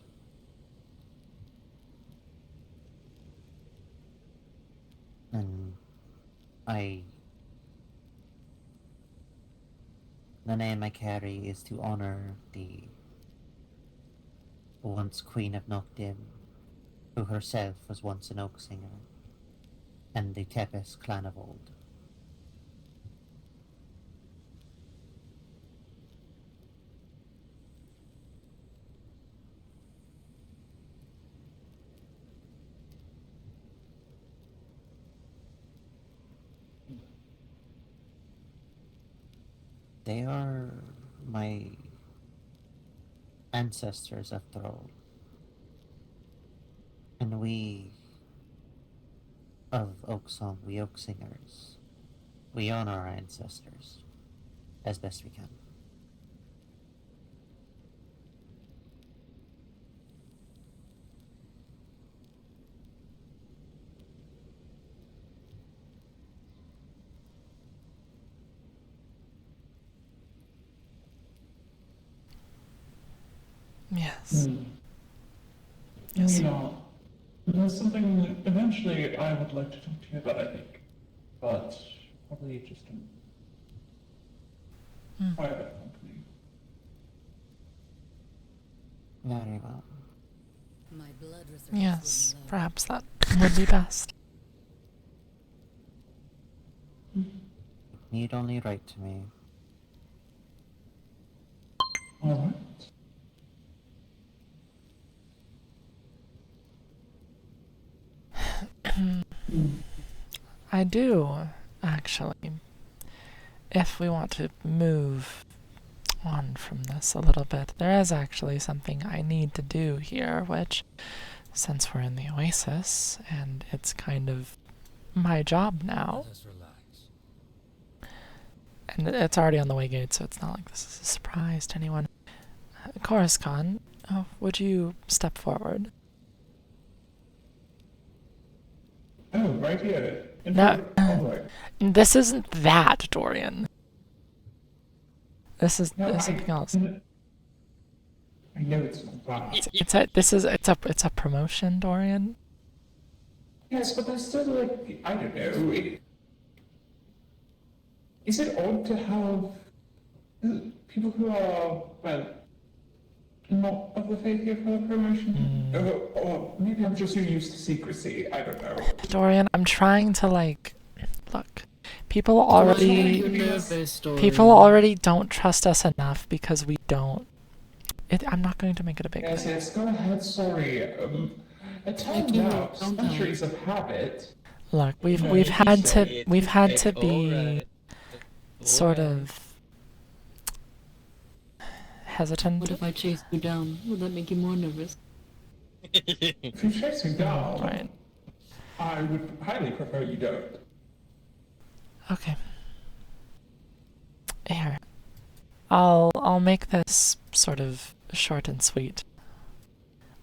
And the name I carry is to honor the once Queen of Noctim, who herself was once an oak singer, and the Tepes clan of old. They are my ancestors, after all. And we of Oak Song, we Oak Singers, we honor our ancestors as best we can. Yes. Hmm. Yes. You know, there's something eventually I would like to talk to you about, I think. But probably just in private company. Very well. My blood reserves Yes, running low. perhaps that would be best. Need only write to me. Alright. I do, actually. If we want to move on from this a little bit, there is actually something I need to do here, which, since we're in the Oasis, and it's kind of my job now, Let us relax. and it's already on the way gate, so it's not like this is a surprise to anyone. Korazkan, would you step forward? Oh, right here. In No. front of the hallway. This isn't that, Dorian. This is No, something else. I know it's not that. It's a promotion, Dorian. Yes, but there's still like, I don't know. Is it odd to have people who are, well, not of the faith of her promotion? Or maybe I'm just too used to secrecy. I don't know. Dorian, I'm trying to look. People You're already nervous, people Dorian. already don't trust us enough because we don't. I'm not going to make it a big Yes, thing. yes, go ahead, sorry. It turns you, out don't centuries of habit. Look, we've No, we've you had say to It's we've had it's to be alright. sort Alright. of hesitant. What if I chase you down? Would that make you more nervous? If you chase me down, Right. I would highly prefer you don't. Okay. Here. I'll make this sort of short and sweet.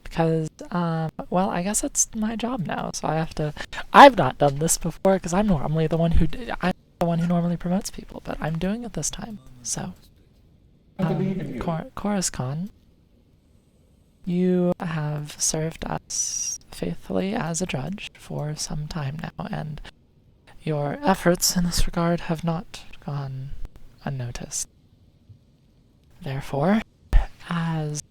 Because well, I guess it's my job now, so I've not done this before because I'm normally the one who normally promotes people, but I'm doing it this time. So, I believe in you. Korazkan, you have served us faithfully as a judge for some time now, and your efforts in this regard have not gone unnoticed. Therefore, as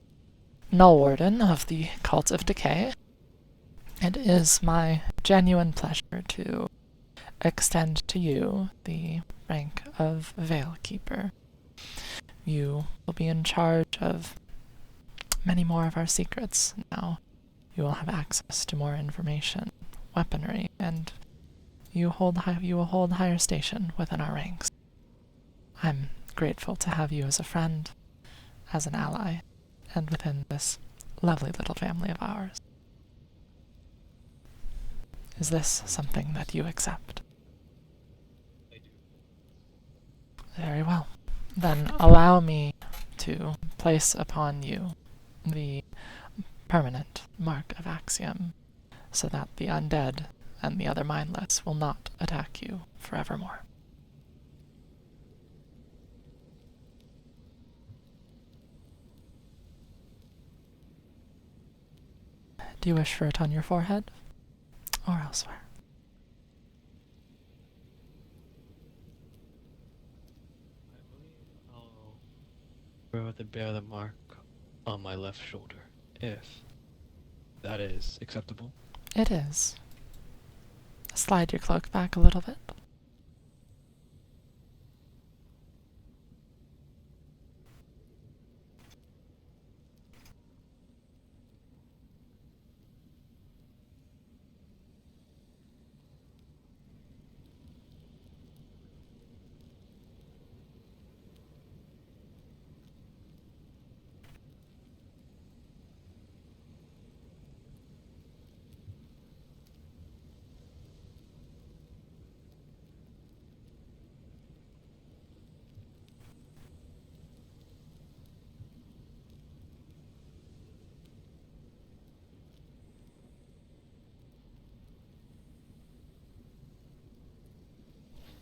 Null Warden of the Cult of Decay, it is my genuine pleasure to extend to you the rank of Veilkeeper. You will be in charge of many more of our secrets now. You will have access to more information, weaponry, and you will hold higher station within our ranks. I'm grateful to have you as a friend, as an ally, and within this lovely little family of ours. Is this something that you accept? I do. Very well. Then allow me to place upon you the permanent mark of Axiom, so that the undead and the other mindless will not attack you forevermore. Do you wish for it on your forehead or elsewhere? I believe I'll rather bear the mark on my left shoulder, if that is acceptable. It is. Slide your cloak back a little bit.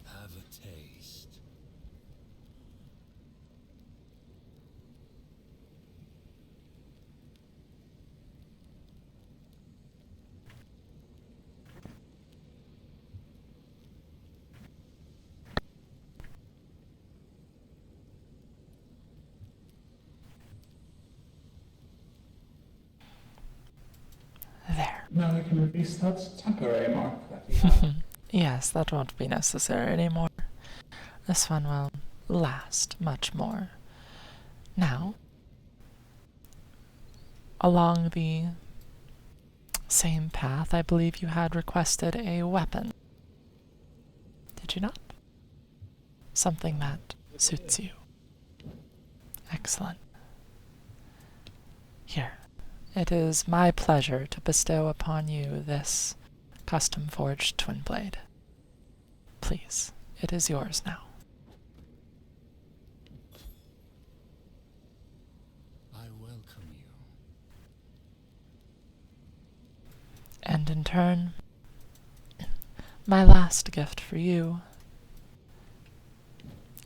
Have a taste. There. Now I can release that temporary mark that you have. Yes, that won't be necessary anymore. This one will last much more. Now, along the same path, I believe you had requested a weapon. Did you not? Something that suits you. Excellent. Here. It is my pleasure to bestow upon you this custom-forged twin blade. Please, it is yours now. I welcome you. And in turn, my last gift for you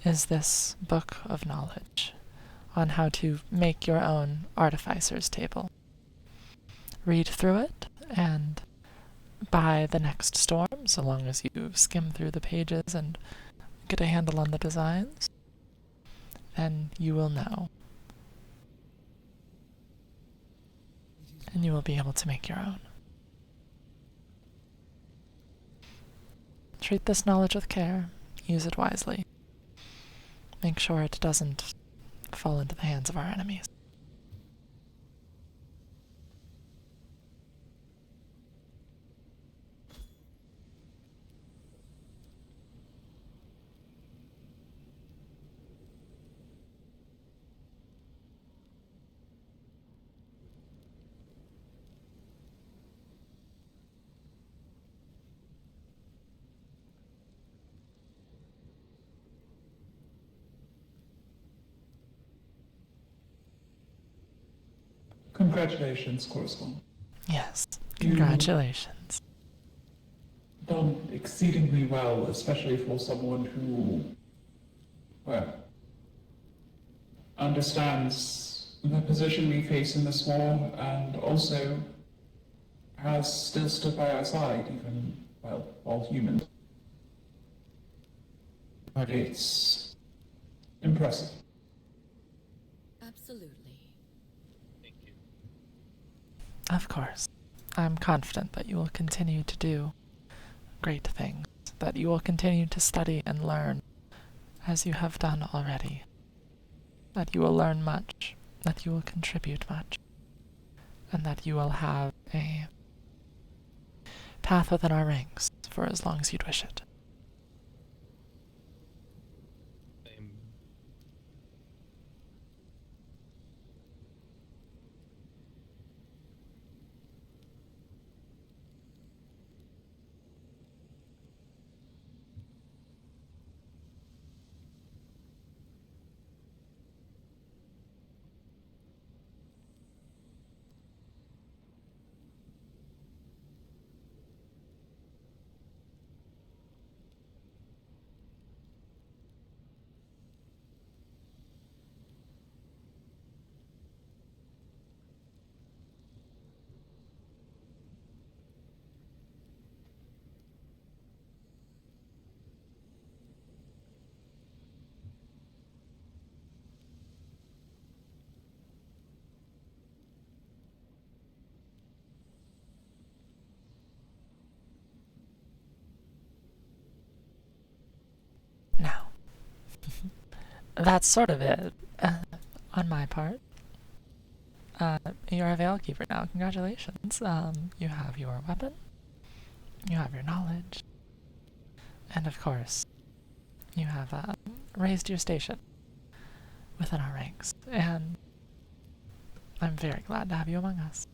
is this book of knowledge on how to make your own artificer's table. Read through it, and by the next storm, so long as you skim through the pages and get a handle on the designs, then you will know. and you will be able to make your own. Treat this knowledge with care. Use it wisely. Make sure it doesn't fall into the hands of our enemies. Congratulations, Korazkan. Yes, You- congratulations. Done exceedingly well, especially for someone who, well, understands the position we face in this war and also has still stood by our side, even, well, all humans. It's impressive. Absolutely. Of course. I'm confident that you will continue to do great things, that you will continue to study and learn as you have done already, that you will learn much, that you will contribute much, and that you will have a path within our ranks for as long as you'd wish it. Now, that's sort of it on my part. You're a Veilkeeper now. Congratulations. You have your weapon, you have your knowledge, and of course, you have raised your station within our ranks, and I'm very glad to have you among us.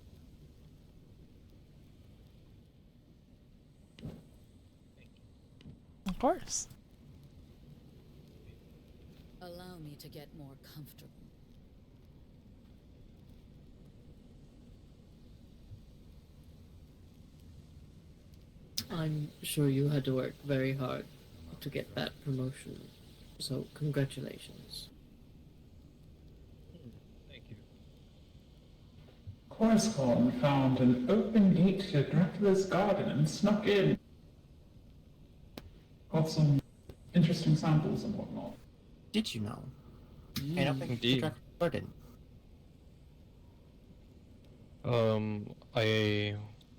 Of course. Allow me to get more comfortable. I'm sure you had to work very hard to get that promotion, so congratulations. Thank you. Korazkan found an open gate to Dracula's garden and snuck in. Got some interesting samples and whatnot. Did you know? I don't think Indeed. the garden. I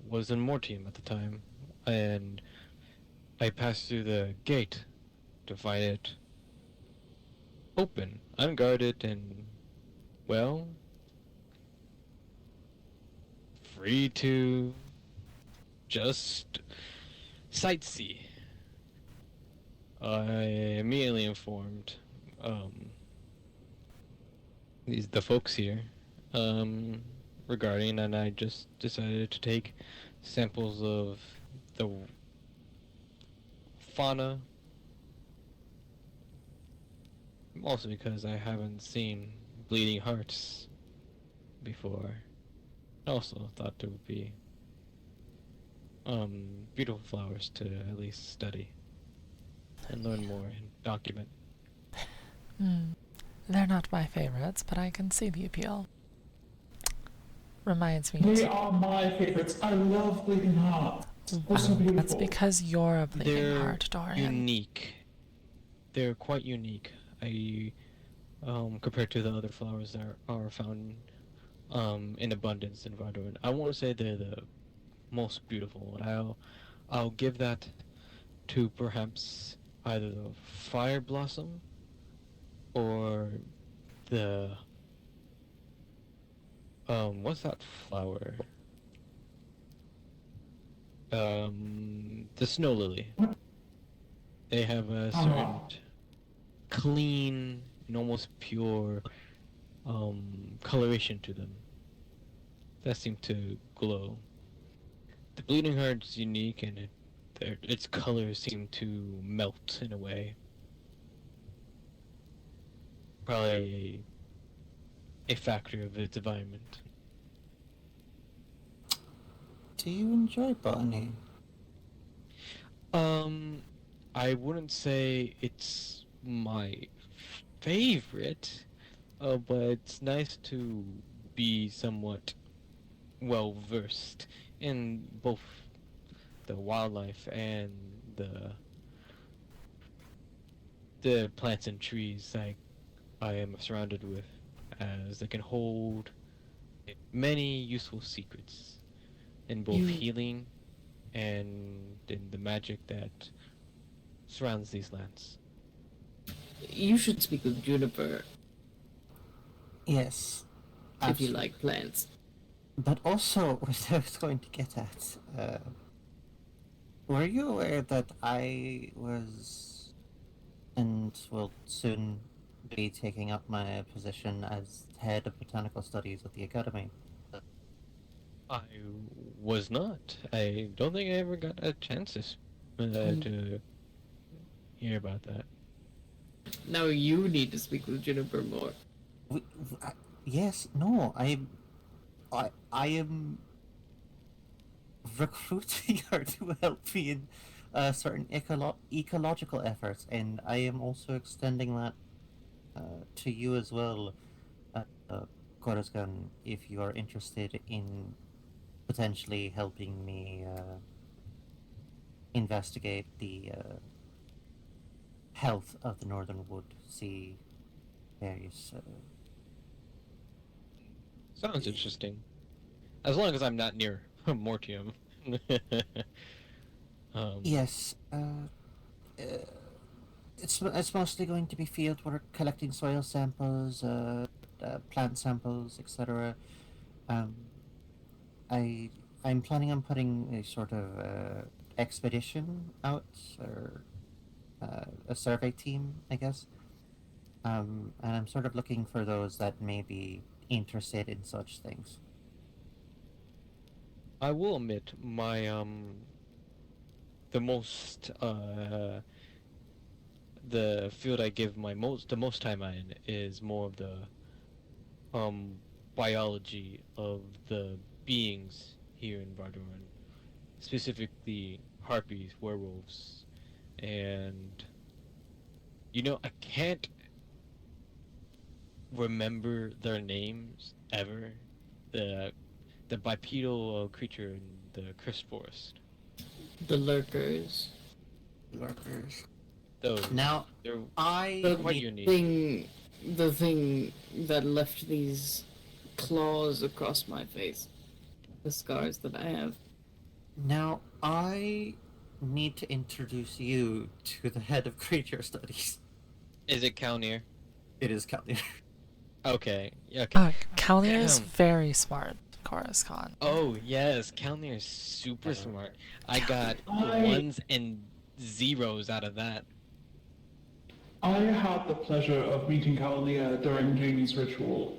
was in Mortium at the time, and I passed through the gate to find it open, unguarded, and, well, free to just sightsee. I immediately informed the folks here regarding, and I just decided to take samples of the fauna, also because I haven't seen bleeding hearts before. I also thought there would be beautiful flowers to at least study and learn more and document. They're not my favorites, but I can see the appeal. Reminds me. They are my favorites. I love bleeding hearts. They're so Wow, beautiful. that's because you're a bleeding They're heart, Dorian. unique. They're quite unique. I compared to the other flowers that are found in abundance in Vardoran. I won't say they're the most beautiful. I'll give that to perhaps either the fire blossom or the what's that flower? The snow lily. They have a certain clean and almost pure coloration to them that seem to glow. The bleeding heart's unique and its colors seem to melt in a way. Probably a factor of its environment. Do you enjoy botany? I wouldn't say it's my favorite, but it's nice to be somewhat well versed in both the wildlife and the plants and trees I am surrounded with, as they can hold many useful secrets in both healing and in the magic that surrounds these lands. You should speak with Juniper Yes. if you Absolutely. like plants. But also, what I was going to get at, were you aware that I was, and will soon be taking up my position as head of botanical studies at the academy? I was not. I don't think I ever got a chance to hear about that. Now you need to speak with Juniper more. Yes, no, I am recruiting her to help me in certain ecological efforts, and I am also extending that to you as well, Korazkan, if you are interested in potentially helping me investigate the health of the Northern Wood, see various. Sounds interesting. As long as I'm not near Mortium. Yes, it's mostly going to be field work, collecting soil samples, plant samples, etc. Um, I'm planning on putting a sort of expedition out, or a survey team, I guess. And I'm sort of looking for those that may be interested in such things. I will admit the most the field I give the most time in is more of the um biology of the beings here in Vardoran, specifically harpies, werewolves, and I can't remember their names ever. The bipedal creature in the Crisp Forest. The lurkers. Workers. Those. Now, They're I quite need unique. The thing that left these claws across my face. The scars that I have. Now, I need to introduce you to the head of creature studies. Is it Kalnir? It is Kaldir. Okay. Okay. Kalnir is Damn. very smart, Korazkan. Oh yes, Kalnir is super smart. I got I- ones and zeros out of that. I had the pleasure of meeting Kalia during Jamie's ritual.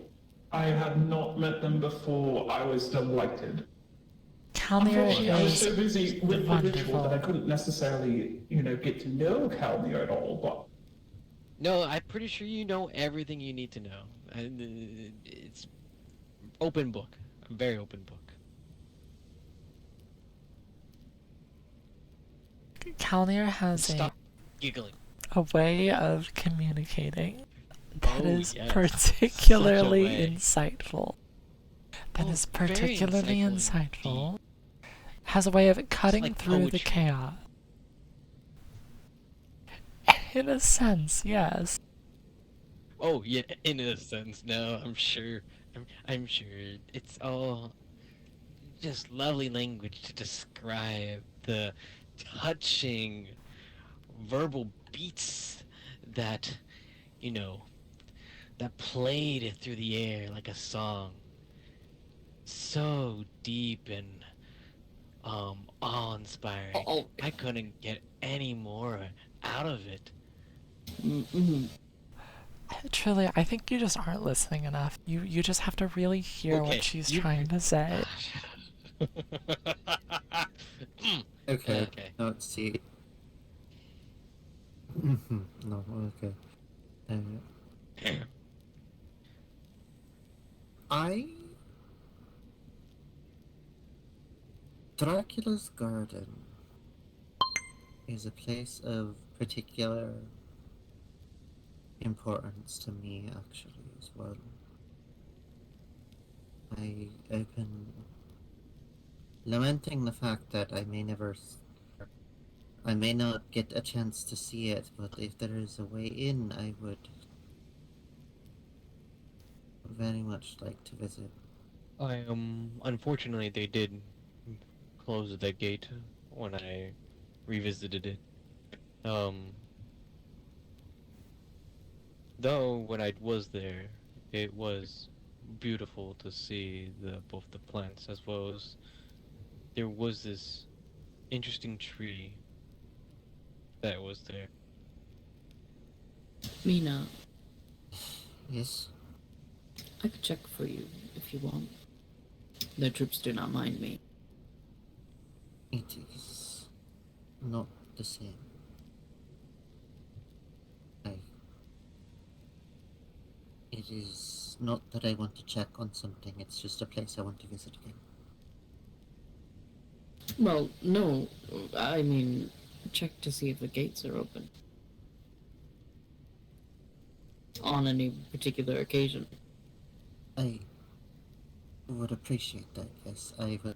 I had not met them before. I was delighted. Kalnir Unfortunately, I was is so busy with the ritual that I wonderful. couldn't necessarily, get to know Kalnia at all, but No, I'm pretty sure you know everything you need to know. It's open book, a very open book. Kalnir has Stop giggling. a way of communicating that Oh, is yes. particularly Such a way. insightful. That Oh, is very particularly insightful insightful. Has a way of cutting like through the poetry. chaos. In a sense, yes. Oh yeah, in a sense. No, I'm sure I'm sure it's all just lovely language to describe the touching verbal beats that, you know, that played through the air like a song. So deep and awe-inspiring. Oh, I couldn't get any more out of it. mm-hmm. Truly, I think you just aren't listening enough. You just have to really hear what Okay, she's you. trying to say. Okay, Okay. let's see. No, okay. I Dracula's Garden is a place of particular importance to me, actually, as well. I've been lamenting the fact that I may not get a chance to see it, but if there is a way in, I would very much like to visit. Unfortunately, they did close the gate when I revisited it. Um, though when I was there, it was beautiful to see both the plants as well as there was this interesting tree that was there. Mina, Yes? I could check for you if you want. The troops do not mind me. It is not the same. It is not that I want to check on something, it's just a place I want to visit again. Well, no, I mean, check to see if the gates are open. On any particular occasion. I would appreciate that, yes. I was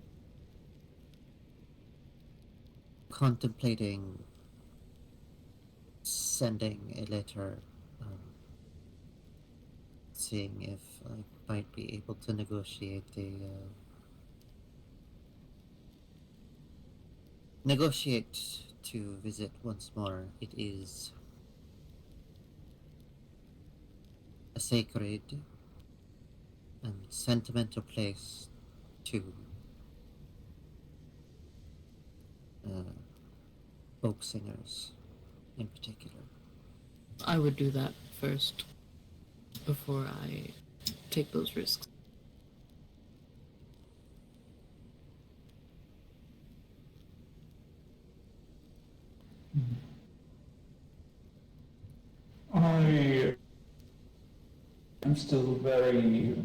contemplating sending a letter, seeing if I might be able to negotiate to visit once more. It is a sacred and sentimental place to folk singers in particular. I would do that first, before I take those risks. I am still very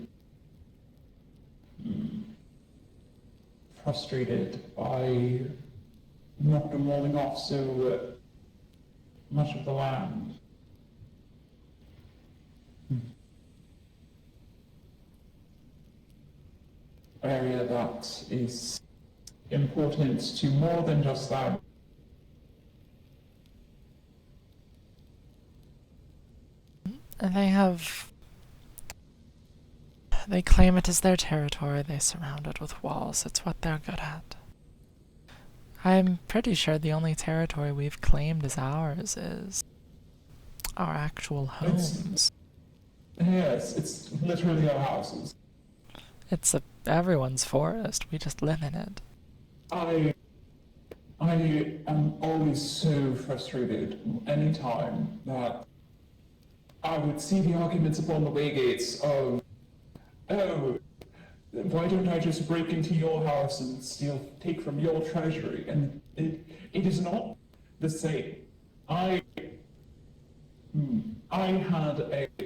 frustrated by not rolling off so much of the land. Area that is important to more than just that. They claim it is their territory, they surround it with walls, it's what they're good at. I'm pretty sure the only territory we've claimed as ours is our actual homes. Yes, it's literally our houses. It's everyone's forest, we just live in it. I am always so frustrated anytime that I would see the arguments upon the waygates of, oh, why don't I just break into your house and take from your treasury? And it is not the same. I had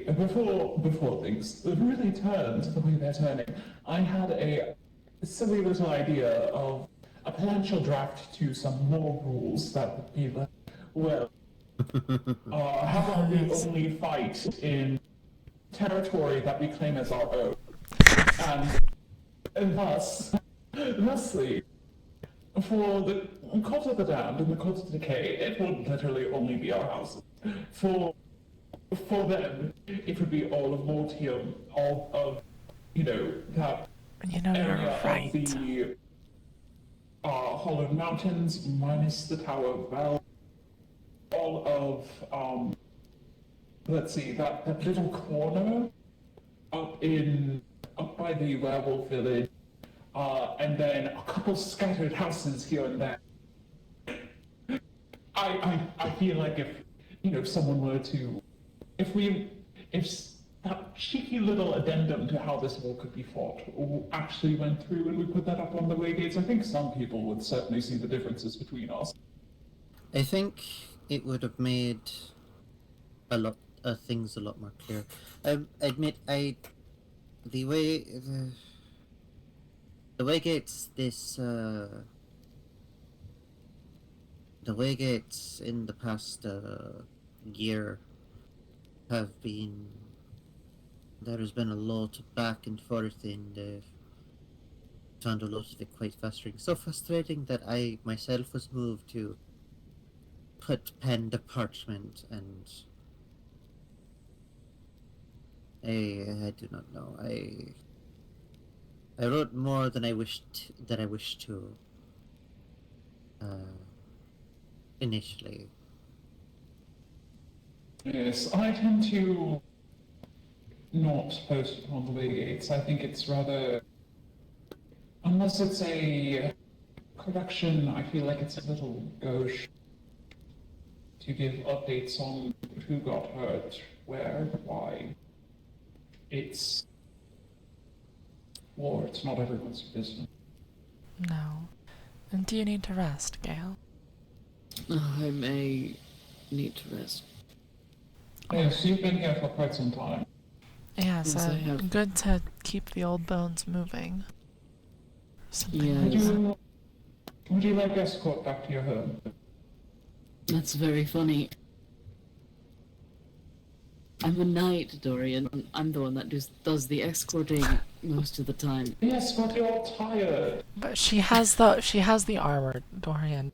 before things really turned the way they're turning, I had a silly little idea of a potential draft to some more rules that would be like, well, how about we only fight in territory that we claim as our own? And thusly, for the cult of the damned and the cult of decay, it would literally only be our houses. For them, it would be all of Mortium, all of that You know, area you're of right. the Hollowed Mountains, minus the Tower of Val, all of, let's see, that little corner up by the werewolf village, and then a couple scattered houses here and there. I feel like if someone were to, if that cheeky little addendum to how this war could be fought actually went through and we put that up on the way gates, I think some people would certainly see the differences between us. I think it would have made a lot things a lot more clear. I admit the way the way gates this the way gates in the past year have been, there has been a lot of back and forth, and found a lot of it quite frustrating. So frustrating that I myself was moved to put pen to parchment, and I do not know. I wrote more than I wished to initially. Yes, I tend to not post it on the way gates. I think it's rather, unless it's a correction, I feel like it's a little gauche to give updates on who got hurt, where, why. It's war, it's not everyone's business. No. And do you need to rest, Gale? I may need to rest. Yes, you've been here for quite some time. Yes, Yes, I have. good to keep the old bones moving. Something Yeah. like that. Would you like escort back to your home? That's very funny. I'm a knight, Dorian. I'm the one that does the escorting most of the time. Yes, but you're tired. But she has the armor, Dorian.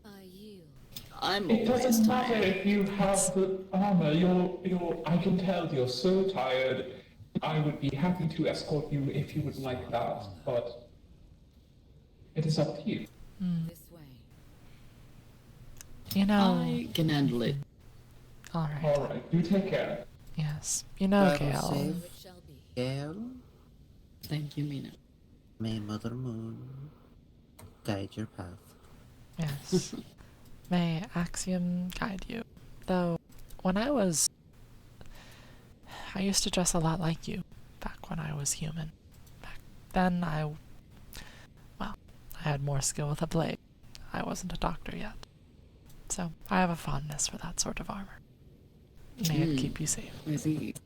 I yield. I'm It always doesn't matter tired. if you have the armor. I can tell you're so tired. I would be happy to escort you if you would like that, but it is up to you. This way. You know. I can handle it. Alright. All right, you take care. Yes. You know, Travel Gale. So safe, it shall be. Gale. Thank you, Mina. May Mother Moon guide your path. Yes. May Axiom guide you. Though, when I used to dress a lot like you, back when I was human. Back then, I had more skill with a blade. I wasn't a doctor yet. So, I have a fondness for that sort of armor. May it keep you safe. I think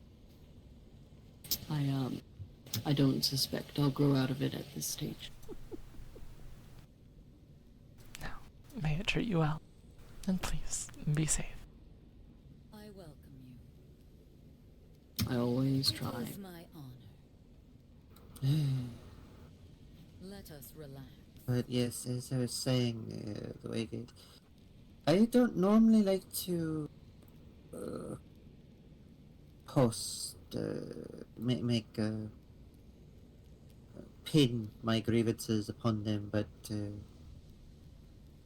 I don't suspect I'll grow out of it at this stage. Now, may it treat you well. And please, be safe. I welcome you. I always It try. is my honor. Let us relax. But yes, as I was saying, the Waygate, I don't normally like to post, pin my grievances upon them, but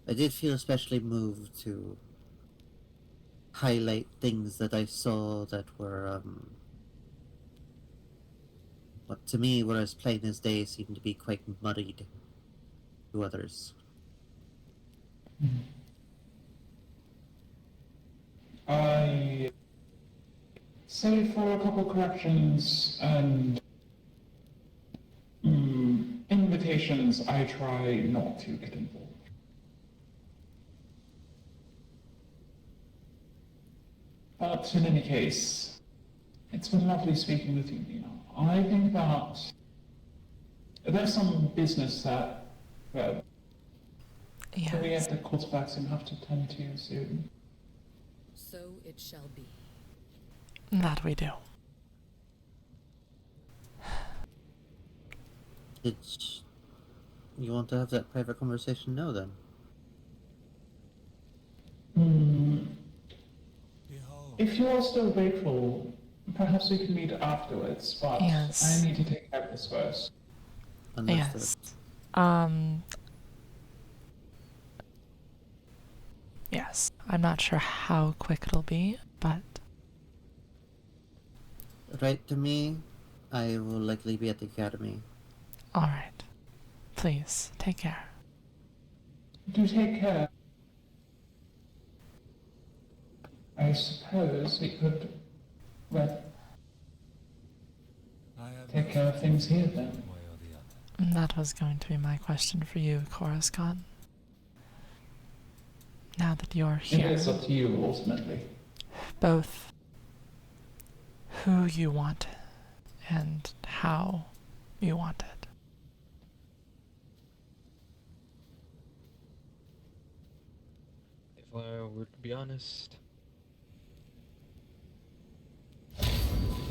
I did feel especially moved to highlight things that I saw that were, what to me were as plain as day, seemed to be quite muddied to others. I say for a couple corrections and invitations, I try not to get involved. But in any case, it's been lovely speaking with you, Nina. I think that there's some business that we Yes. at the Korazkan have to tend to soon. So it shall be. That we do. Did you want to have that private conversation now then? Hmm. Behold, If you are still grateful Perhaps we can meet afterwards, but Yes. I need to take care of this first. Understood. Yes. Um. Yes. I'm not sure how quick it'll be, but Write to me. I will likely be at the academy. all right. Please take care. Do take care. I suppose we could, well, I have take no care of things here then. one way or the other. That was going to be my question for you, Korazkan. Now that you're It here, is up to you, ultimately. both who you want and how you want it. If I were to be honest,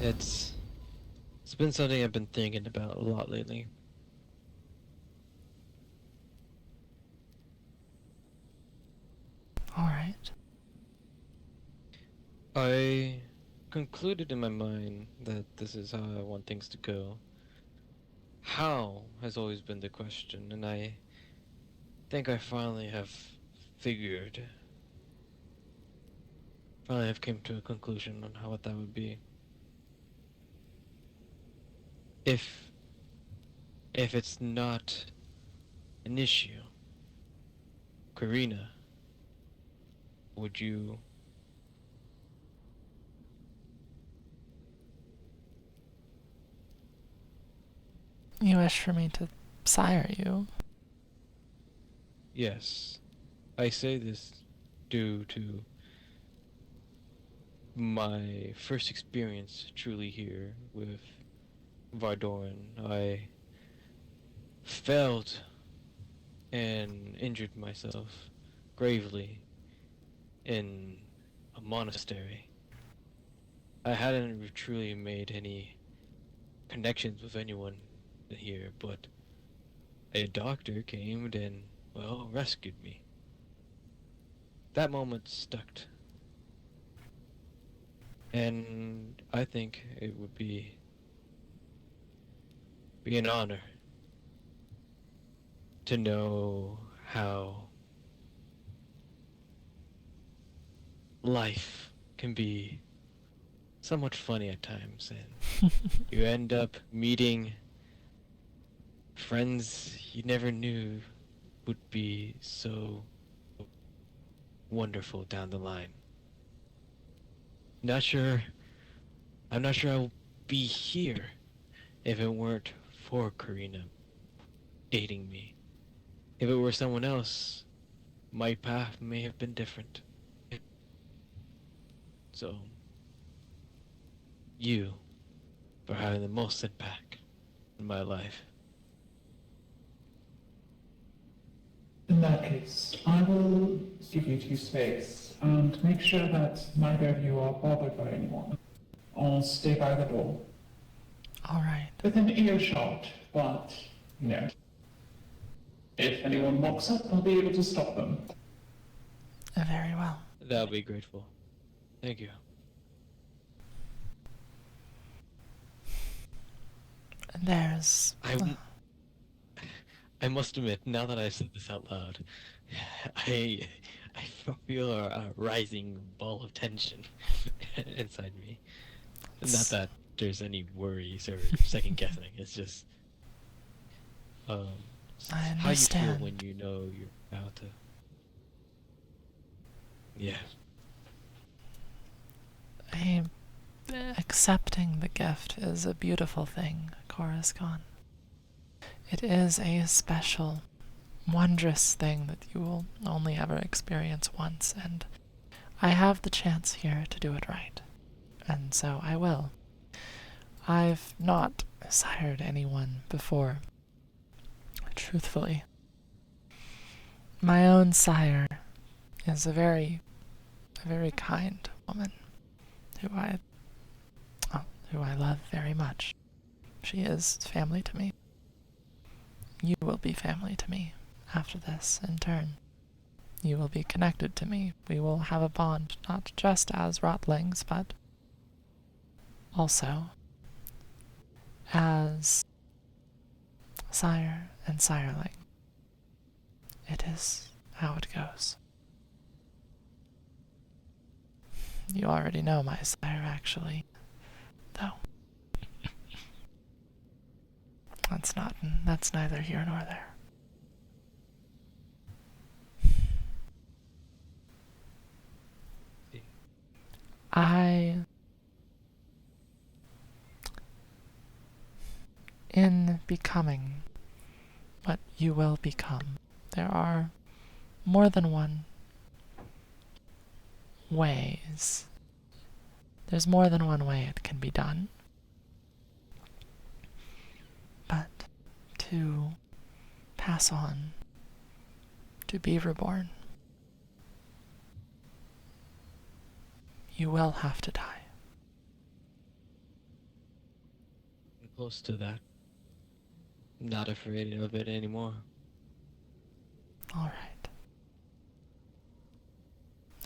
it's been something I've been thinking about a lot lately. All right. I concluded in my mind that this is how I want things to go. How has always been the question, and I think I finally have came to a conclusion on how that would be. If it's not an issue, Karina, would you You wish for me to sire you? Yes, I say this due to my first experience truly here with Vardoran. I failed and injured myself gravely in a monastery. I hadn't truly made any connections with anyone here, but a doctor came and, well, rescued me. That moment stuck. And I think it would be an honor to know how life can be somewhat funny at times, and you end up meeting friends you never knew would be so wonderful down the line. Not sure, I'm not sure I'll be here if it weren't for Karina aiding me. If it were someone else, my path may have been different. So, you for having the most impact in my life. In that case, I will give you 2 space and make sure that neither of you are bothered by anyone. I'll stay by the door. All right. Within earshot, but, you know, if anyone walks up, I'll be able to stop them. Very well. That'll be grateful. Thank you. There's. I must admit, now that I said this out loud, I feel a rising ball of tension inside me. Not that there's any worries or second guessing. It's just I how you feel understand. when you know you're about to. Yeah. Accepting the gift is a beautiful thing, Korazkan. It is a special, wondrous thing that you will only ever experience once, and I have the chance here to do it right. And so I will. I've not sired anyone before, truthfully. My own sire is a very kind woman who I love very much. She is family to me. You will be family to me after this, in turn. You will be connected to me. We will have a bond, not just as rotlings, but Also, as sire and sireling, it is how it goes. You already know my sire, actually, though. That's neither here nor there. In becoming what you will become, there are more than one ways. There's more than one way it can be done. But to pass on, to be reborn, you will have to die. I'm close to that. Not afraid of it anymore. All right.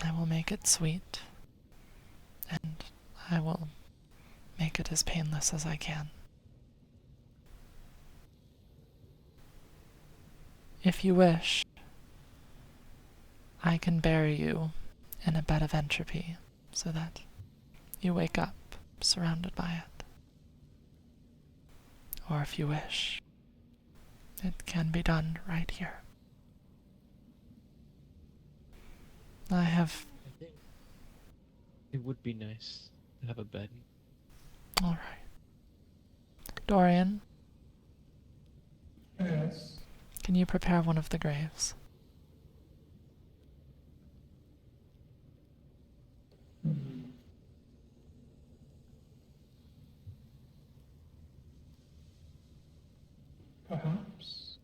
I will make it sweet, and I will make it as painless as I can. If you wish, I can bury you in a bed of entropy so that you wake up surrounded by it. Or if you wish, it can be done right here. I have... I think it would be nice to have a bed. Alright. Dorian, Yes. can you prepare one of the graves? Perhaps.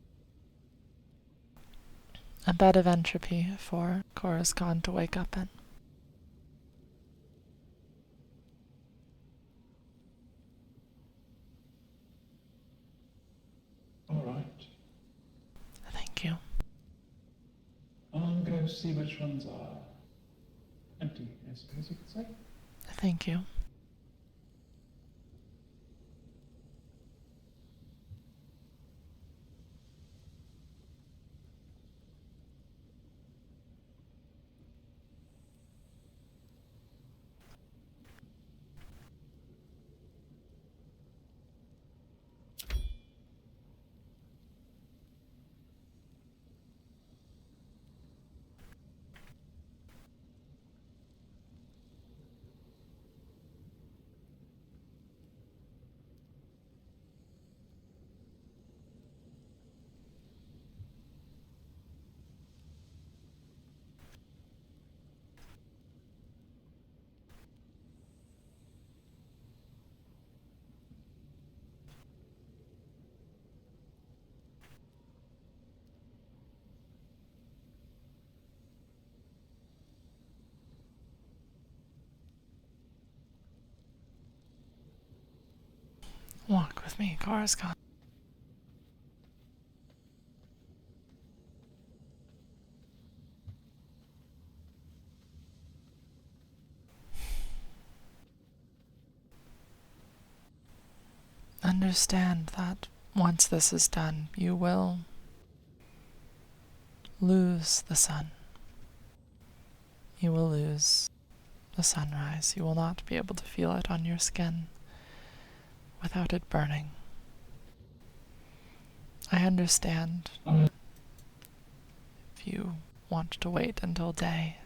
A bed of entropy for Korazkan to wake up in. All right. Thank you. I'll go see which ones are empty, I suppose you could say. Thank you. Walk with me, Korazkan. Understand that once this is done, you will lose the sun. You will lose the sunrise. You will not be able to feel it on your skin without it burning. I understand if you want to wait until day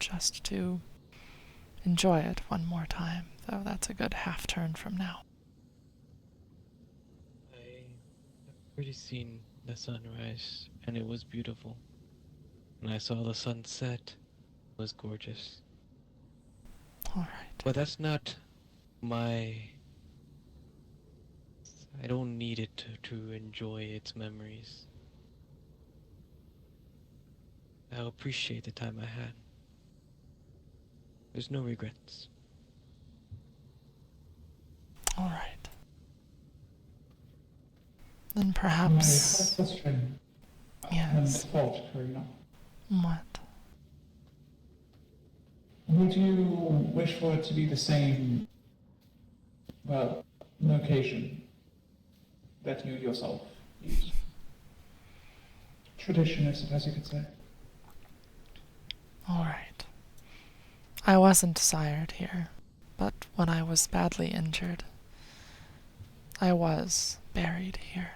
just to enjoy it one more time, though that's a good half turn from now. I've already seen the sunrise, and it was beautiful. When I saw the sunset, it was gorgeous. Alright. But that's not my... I don't need it to enjoy its memories. I'll appreciate the time I had. There's no regrets. Alright. Then I have a perhaps... question and Yes. thought, Karina. What? Would you wish for it to be the same well, location that you yourself use. Tradition, I suppose you could say. Alright. I wasn't sired here, but when I was badly injured, I was buried here.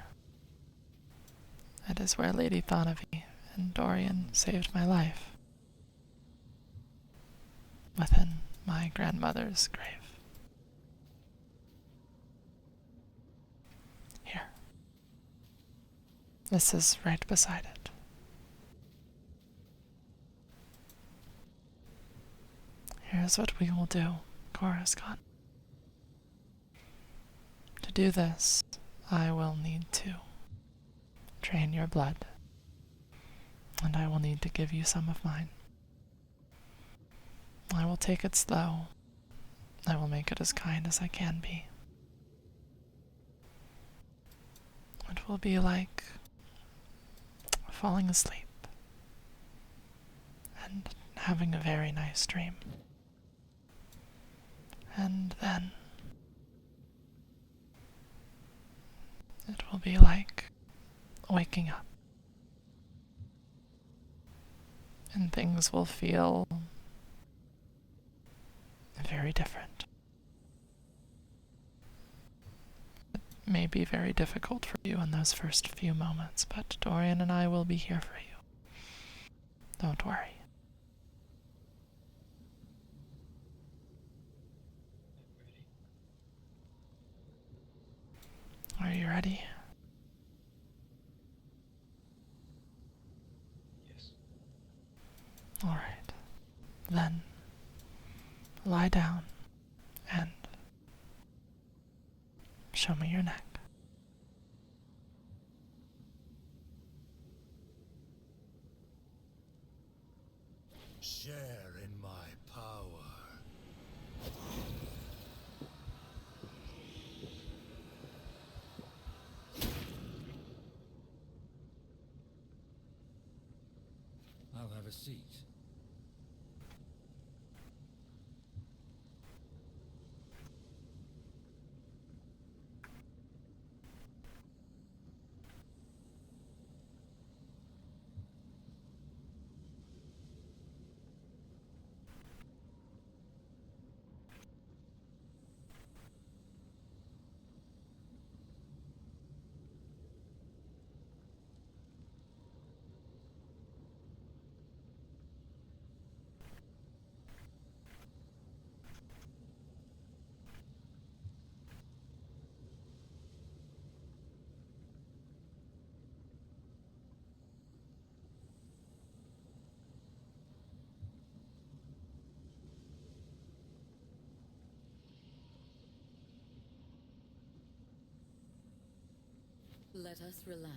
It is where Lady Thanavi and Dorian saved my life. Within my grandmother's grave. Here. This is right beside it. Here's what we will do, Korazkan. To do this, I will need to drain your blood, and I will need to give you some of mine. I will take it slow. I will make it as kind as I can be. It will be like falling asleep and having a very nice dream. And then it will be like waking up. And things will feel very different. It may be very difficult for you in those first few moments, but Dorian and I will be here for you. Don't worry. Are you ready? Yes. Alright. Then, lie down and show me your neck. Share in my power. I'll have a seat. Let us relax.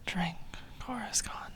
Drink, Korazkan.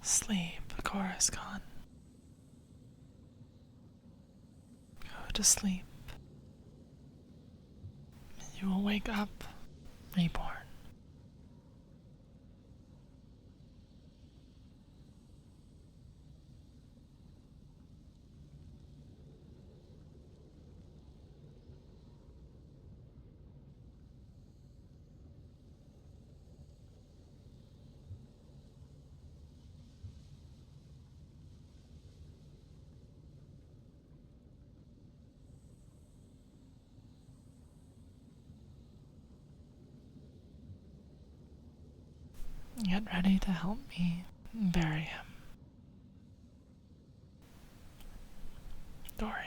Sleep, Korazkan. Go to sleep. You will wake up reborn. Get ready to help me bury him. Dorian.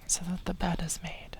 So that the bed is made.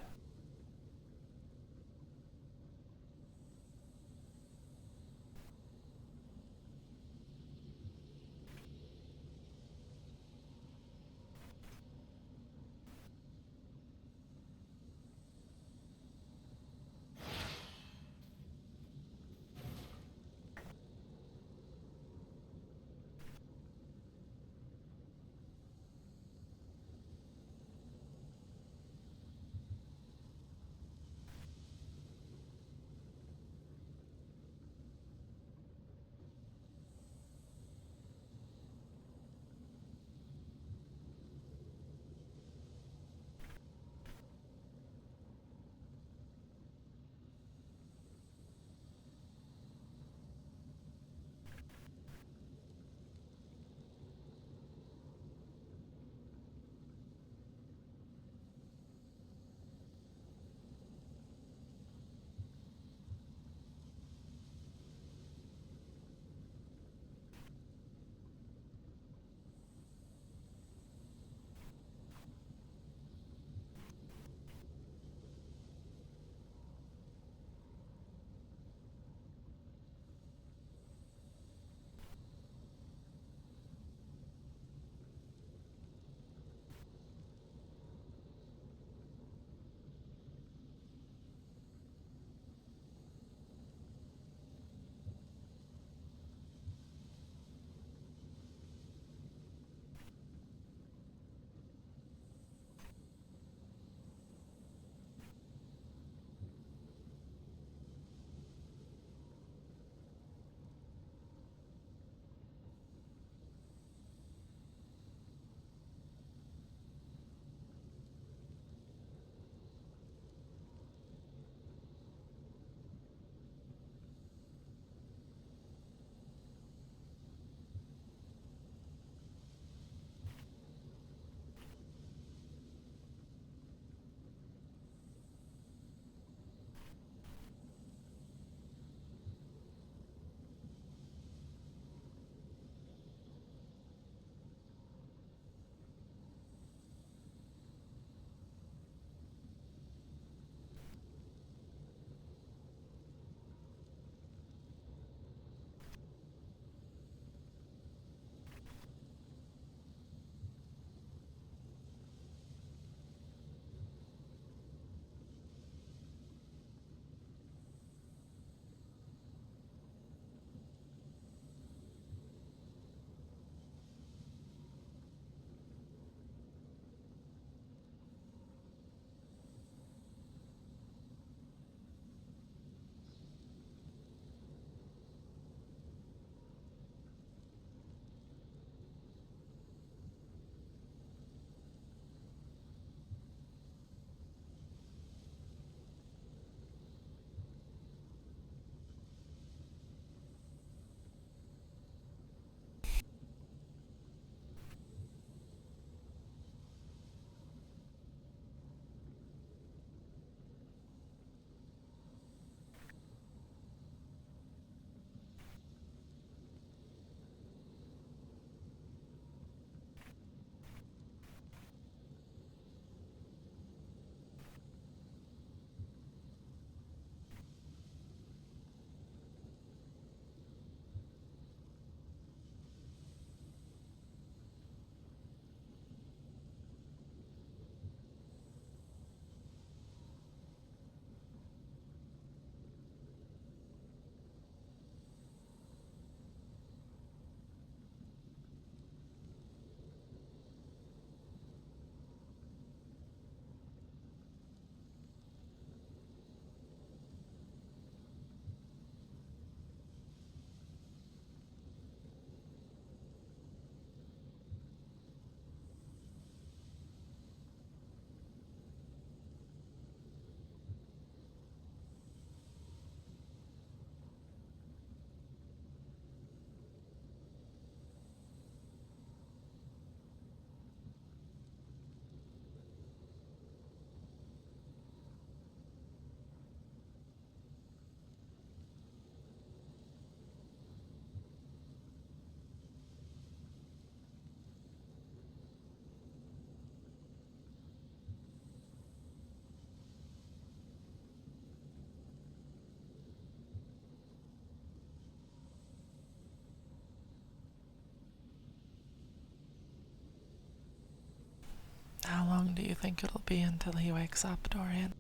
long do you think it'll be until he wakes up, Dorian?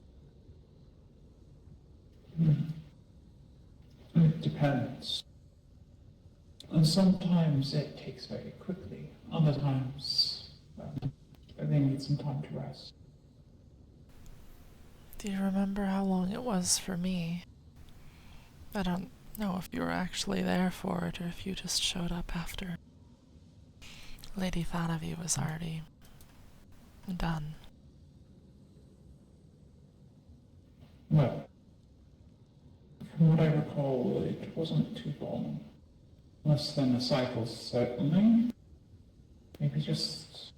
It depends. And sometimes it takes very quickly. Other times, they need some time to rest. Do you remember how long it was for me? I don't know if you were actually there for it or if you just showed up after Lady Thanavi was already done. Well, from what I recall, it wasn't too long. Less than a cycle, certainly. Maybe just...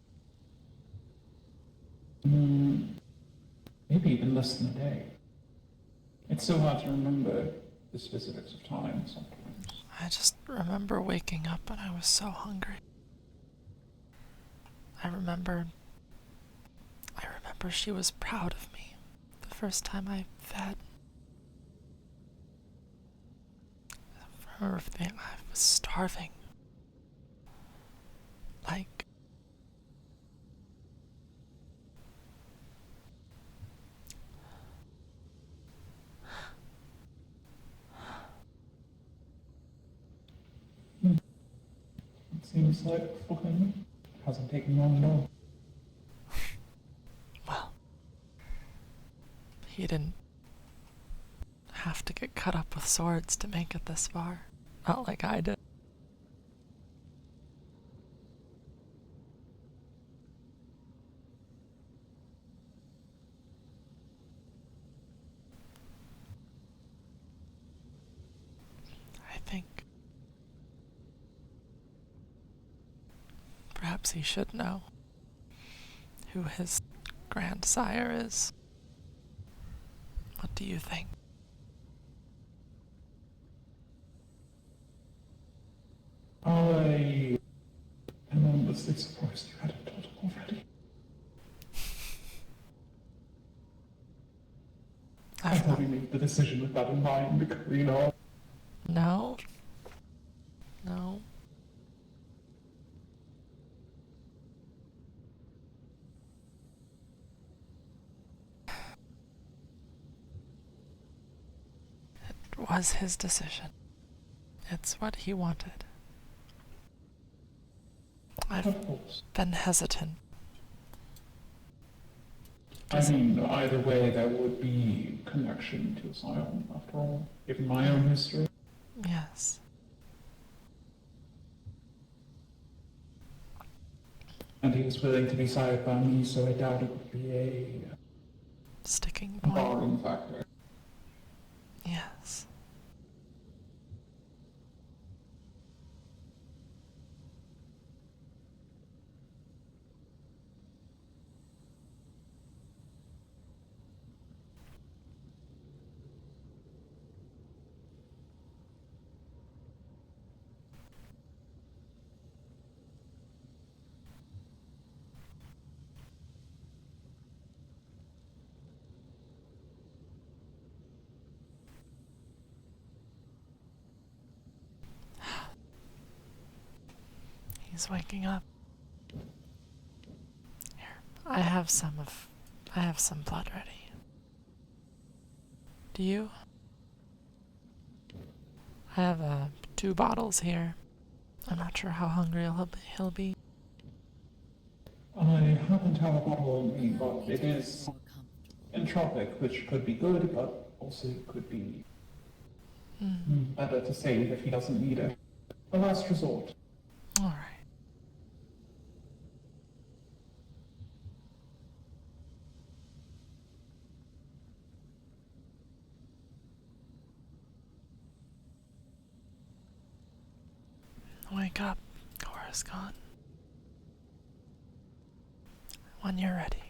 maybe even less than a day. It's so hard to remember the specifics of time sometimes. I just remember waking up and I was so hungry. I remember she was proud of me the first time I fed. I remember thinking I was starving. Like, It seems like for him, it hasn't taken long at all. well, he didn't have to get cut up with swords to make it this far. Not like I did. I think perhaps he should know who his grandsire is. What do you think? I am honestly surprised you hadn't told him already. I thought we made the decision with that in mind, because, you know... No. No. It was his decision. It's what he wanted. I've Of course. been hesitant. I mean, either way, there would be connection to Asylum, after all, given my own history. Yes. And he was willing to be sired by me, so I doubt it would be a Sticking point. barring factor. Yes. He's waking up. Here, I have some blood ready. Do you? I have 2 bottles here. I'm not sure how hungry he'll be. I happen to have a bottle on me, but it is entropic, which could be good, but also could be better to save if he doesn't need it. A last resort. All right. Wake up, Korazkan. When you're ready.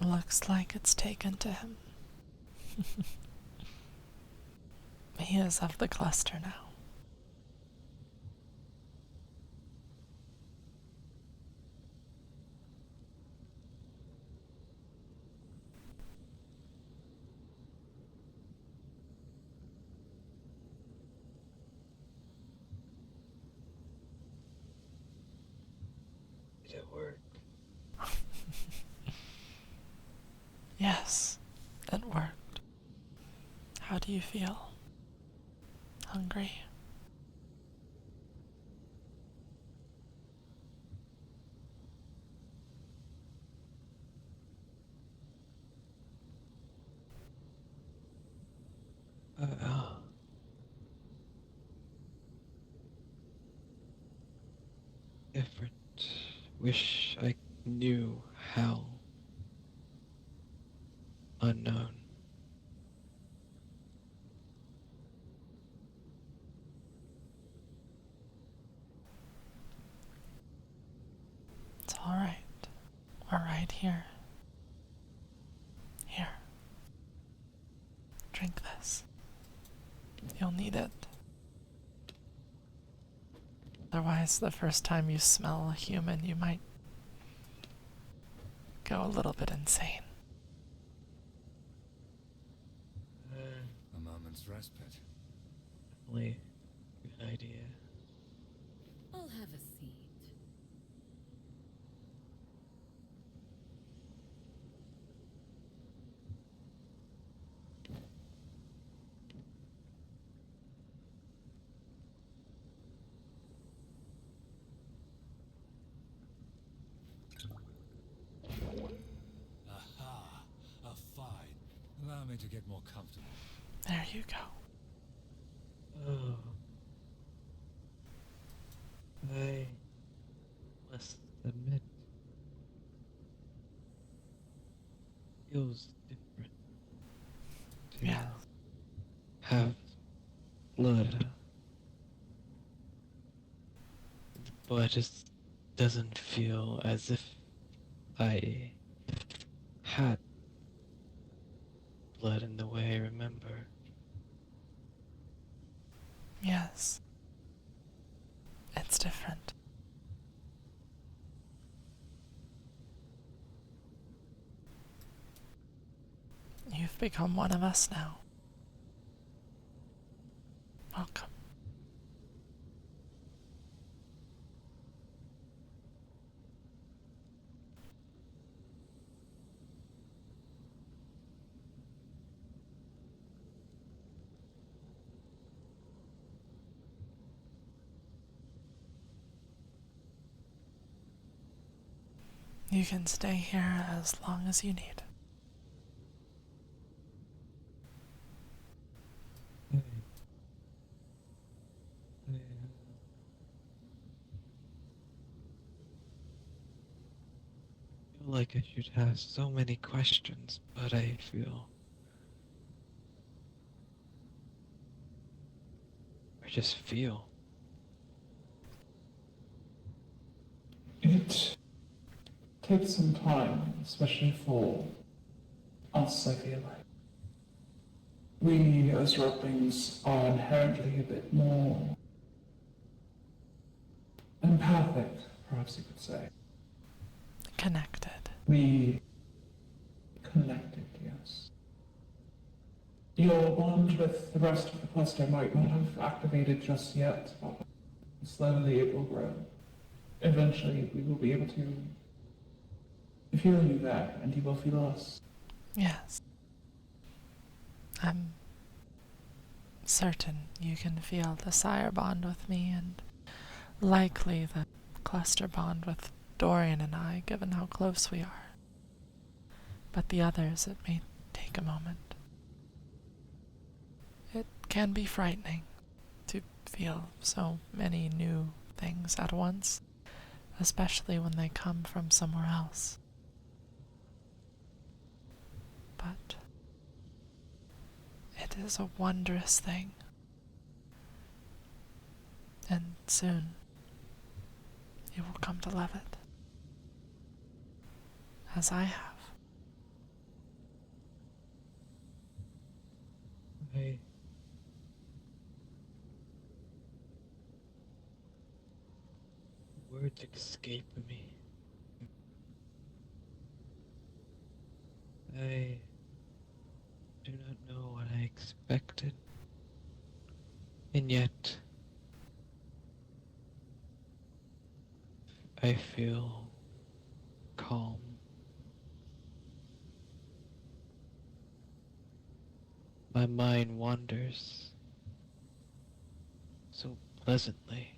Looks like it's taken to him. He is of the cluster now. Did it work? Yes, it worked. How do you feel? Hungry? Uh, Different. Wish I knew how. Unknown. It's alright. We're right here. Here. Drink this. You'll need it. Otherwise, the first time you smell a human, you might go a little bit insane. A moment's respite. Definitely good idea. I'll have a seat. Aha! A fight. Allow me to get more comfortable. There you go. Oh. I must admit, feels different to Yeah. have blood, but it doesn't feel as if I had blood in the way I remember. Yes. It's different. You've become one of us now. Welcome. You can stay here as long as you need. I feel like I should have so many questions, but I just feel. It takes some time, especially for us, I feel like. We, as Rublings, are inherently a bit more empathic, perhaps you could say. Connected. We connected, yes. Your bond with the rest of the cluster might not have activated just yet, but slowly it will grow. Eventually, we will be able to feel you there, and you will feel us. Yes. I'm certain you can feel the sire bond with me, and likely the cluster bond with Dorian and I, given how close we are. But the others, it may take a moment. It can be frightening to feel so many new things at once, especially when they come from somewhere else. But it is a wondrous thing. And soon, you will come to love it. As I have. I words escape me. I do not know what I expected, and yet I feel calm. My mind wanders so pleasantly.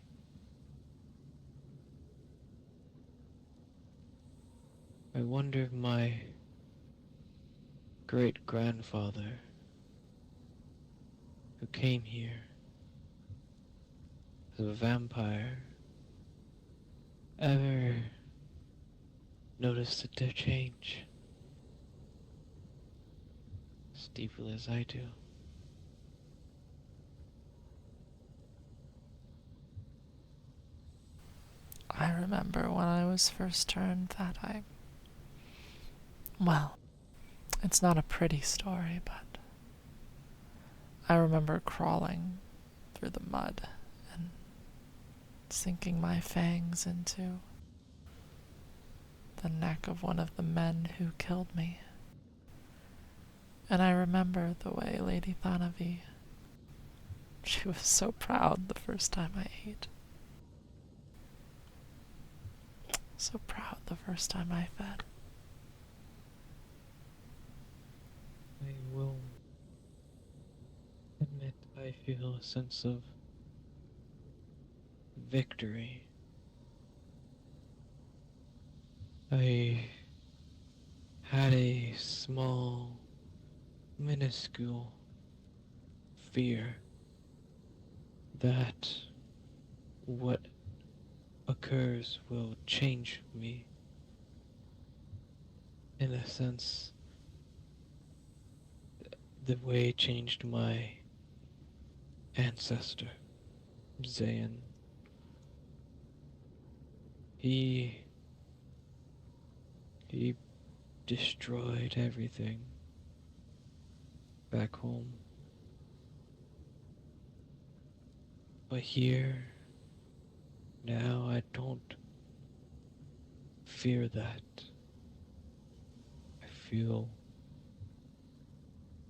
I wonder if my great-grandfather, who came here as a vampire, ever noticed a change as deeply as I do. I remember when I was first turned that well, it's not a pretty story, but I remember crawling through the mud and sinking my fangs into the neck of one of the men who killed me. And I remember the way Lady Thanavi, she was so proud the first time I ate. So proud the first time I fed. I will admit I feel a sense of victory. I had a small, minuscule fear that what occurs will change me in a sense the way it changed my ancestor, Zayn. He he destroyed everything back home. But here, now I don't fear that. I feel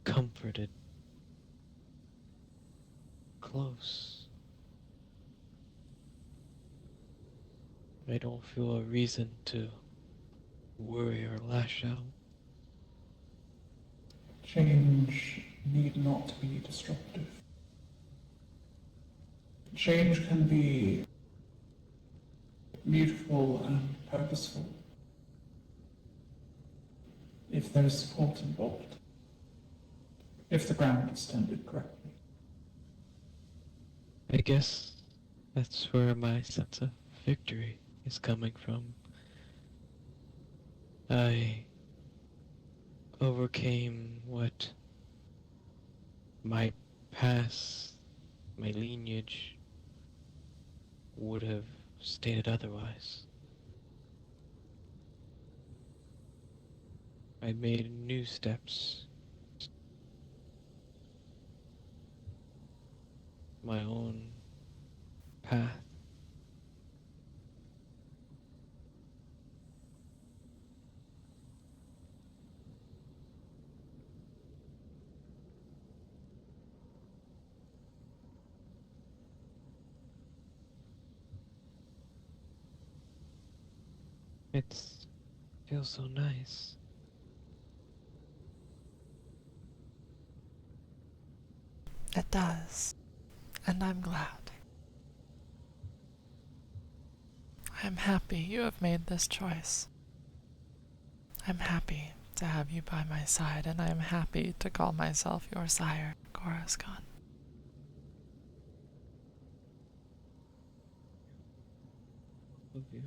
comforted, close. I don't feel a reason to worry or lash out. Change need not be destructive. Change can be beautiful and purposeful if there is support involved, if the ground is tended correctly. I guess that's where my sense of victory is coming from. I overcame what my past, my lineage would have stated otherwise. I made new steps, my own path. It feels so nice. It does, and I'm glad. I'm happy you have made this choice. I'm happy to have you by my side, and I'm happy to call myself your sire, Korazkan. Of you.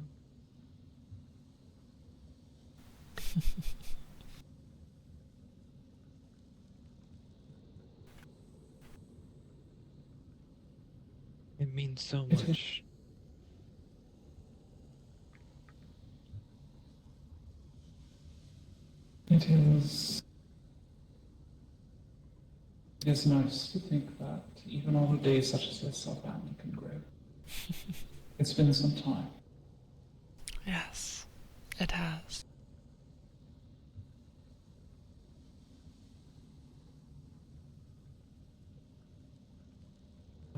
It means so It is, much. it is It is nice to think that even on a day such as this, our family can grow. It's been some time. Yes, it has.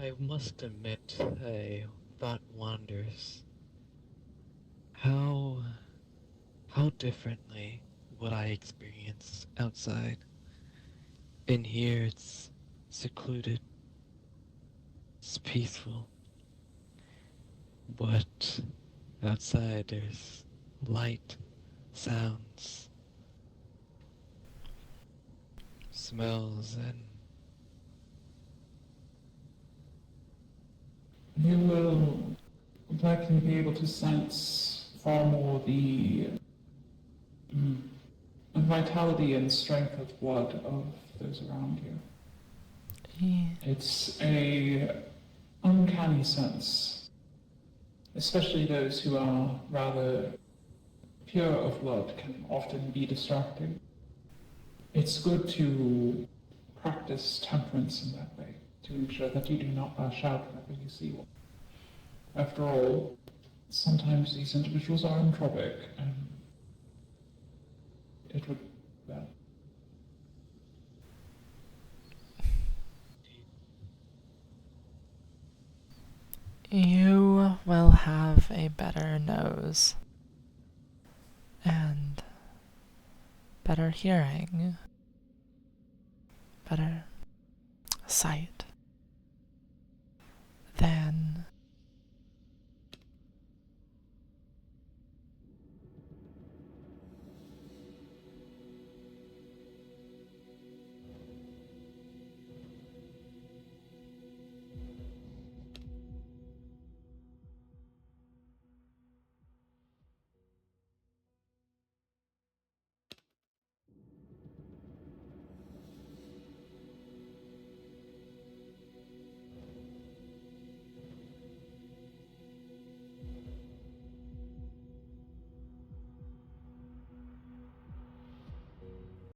I must admit, a thought wanders. How how differently would I experience outside? In here it's secluded, it's peaceful, but outside there's light, sounds, smells, and You will likely be able to sense far more the mm, vitality and strength of blood of those around you. It's a uncanny sense, especially those who are rather pure of blood can often be distracting. It's good to practice temperance in that way, to ensure that you do not lash out whenever you see one. After all, sometimes these individuals are entropic, and it would well, You will have a better nose and better hearing, better sight than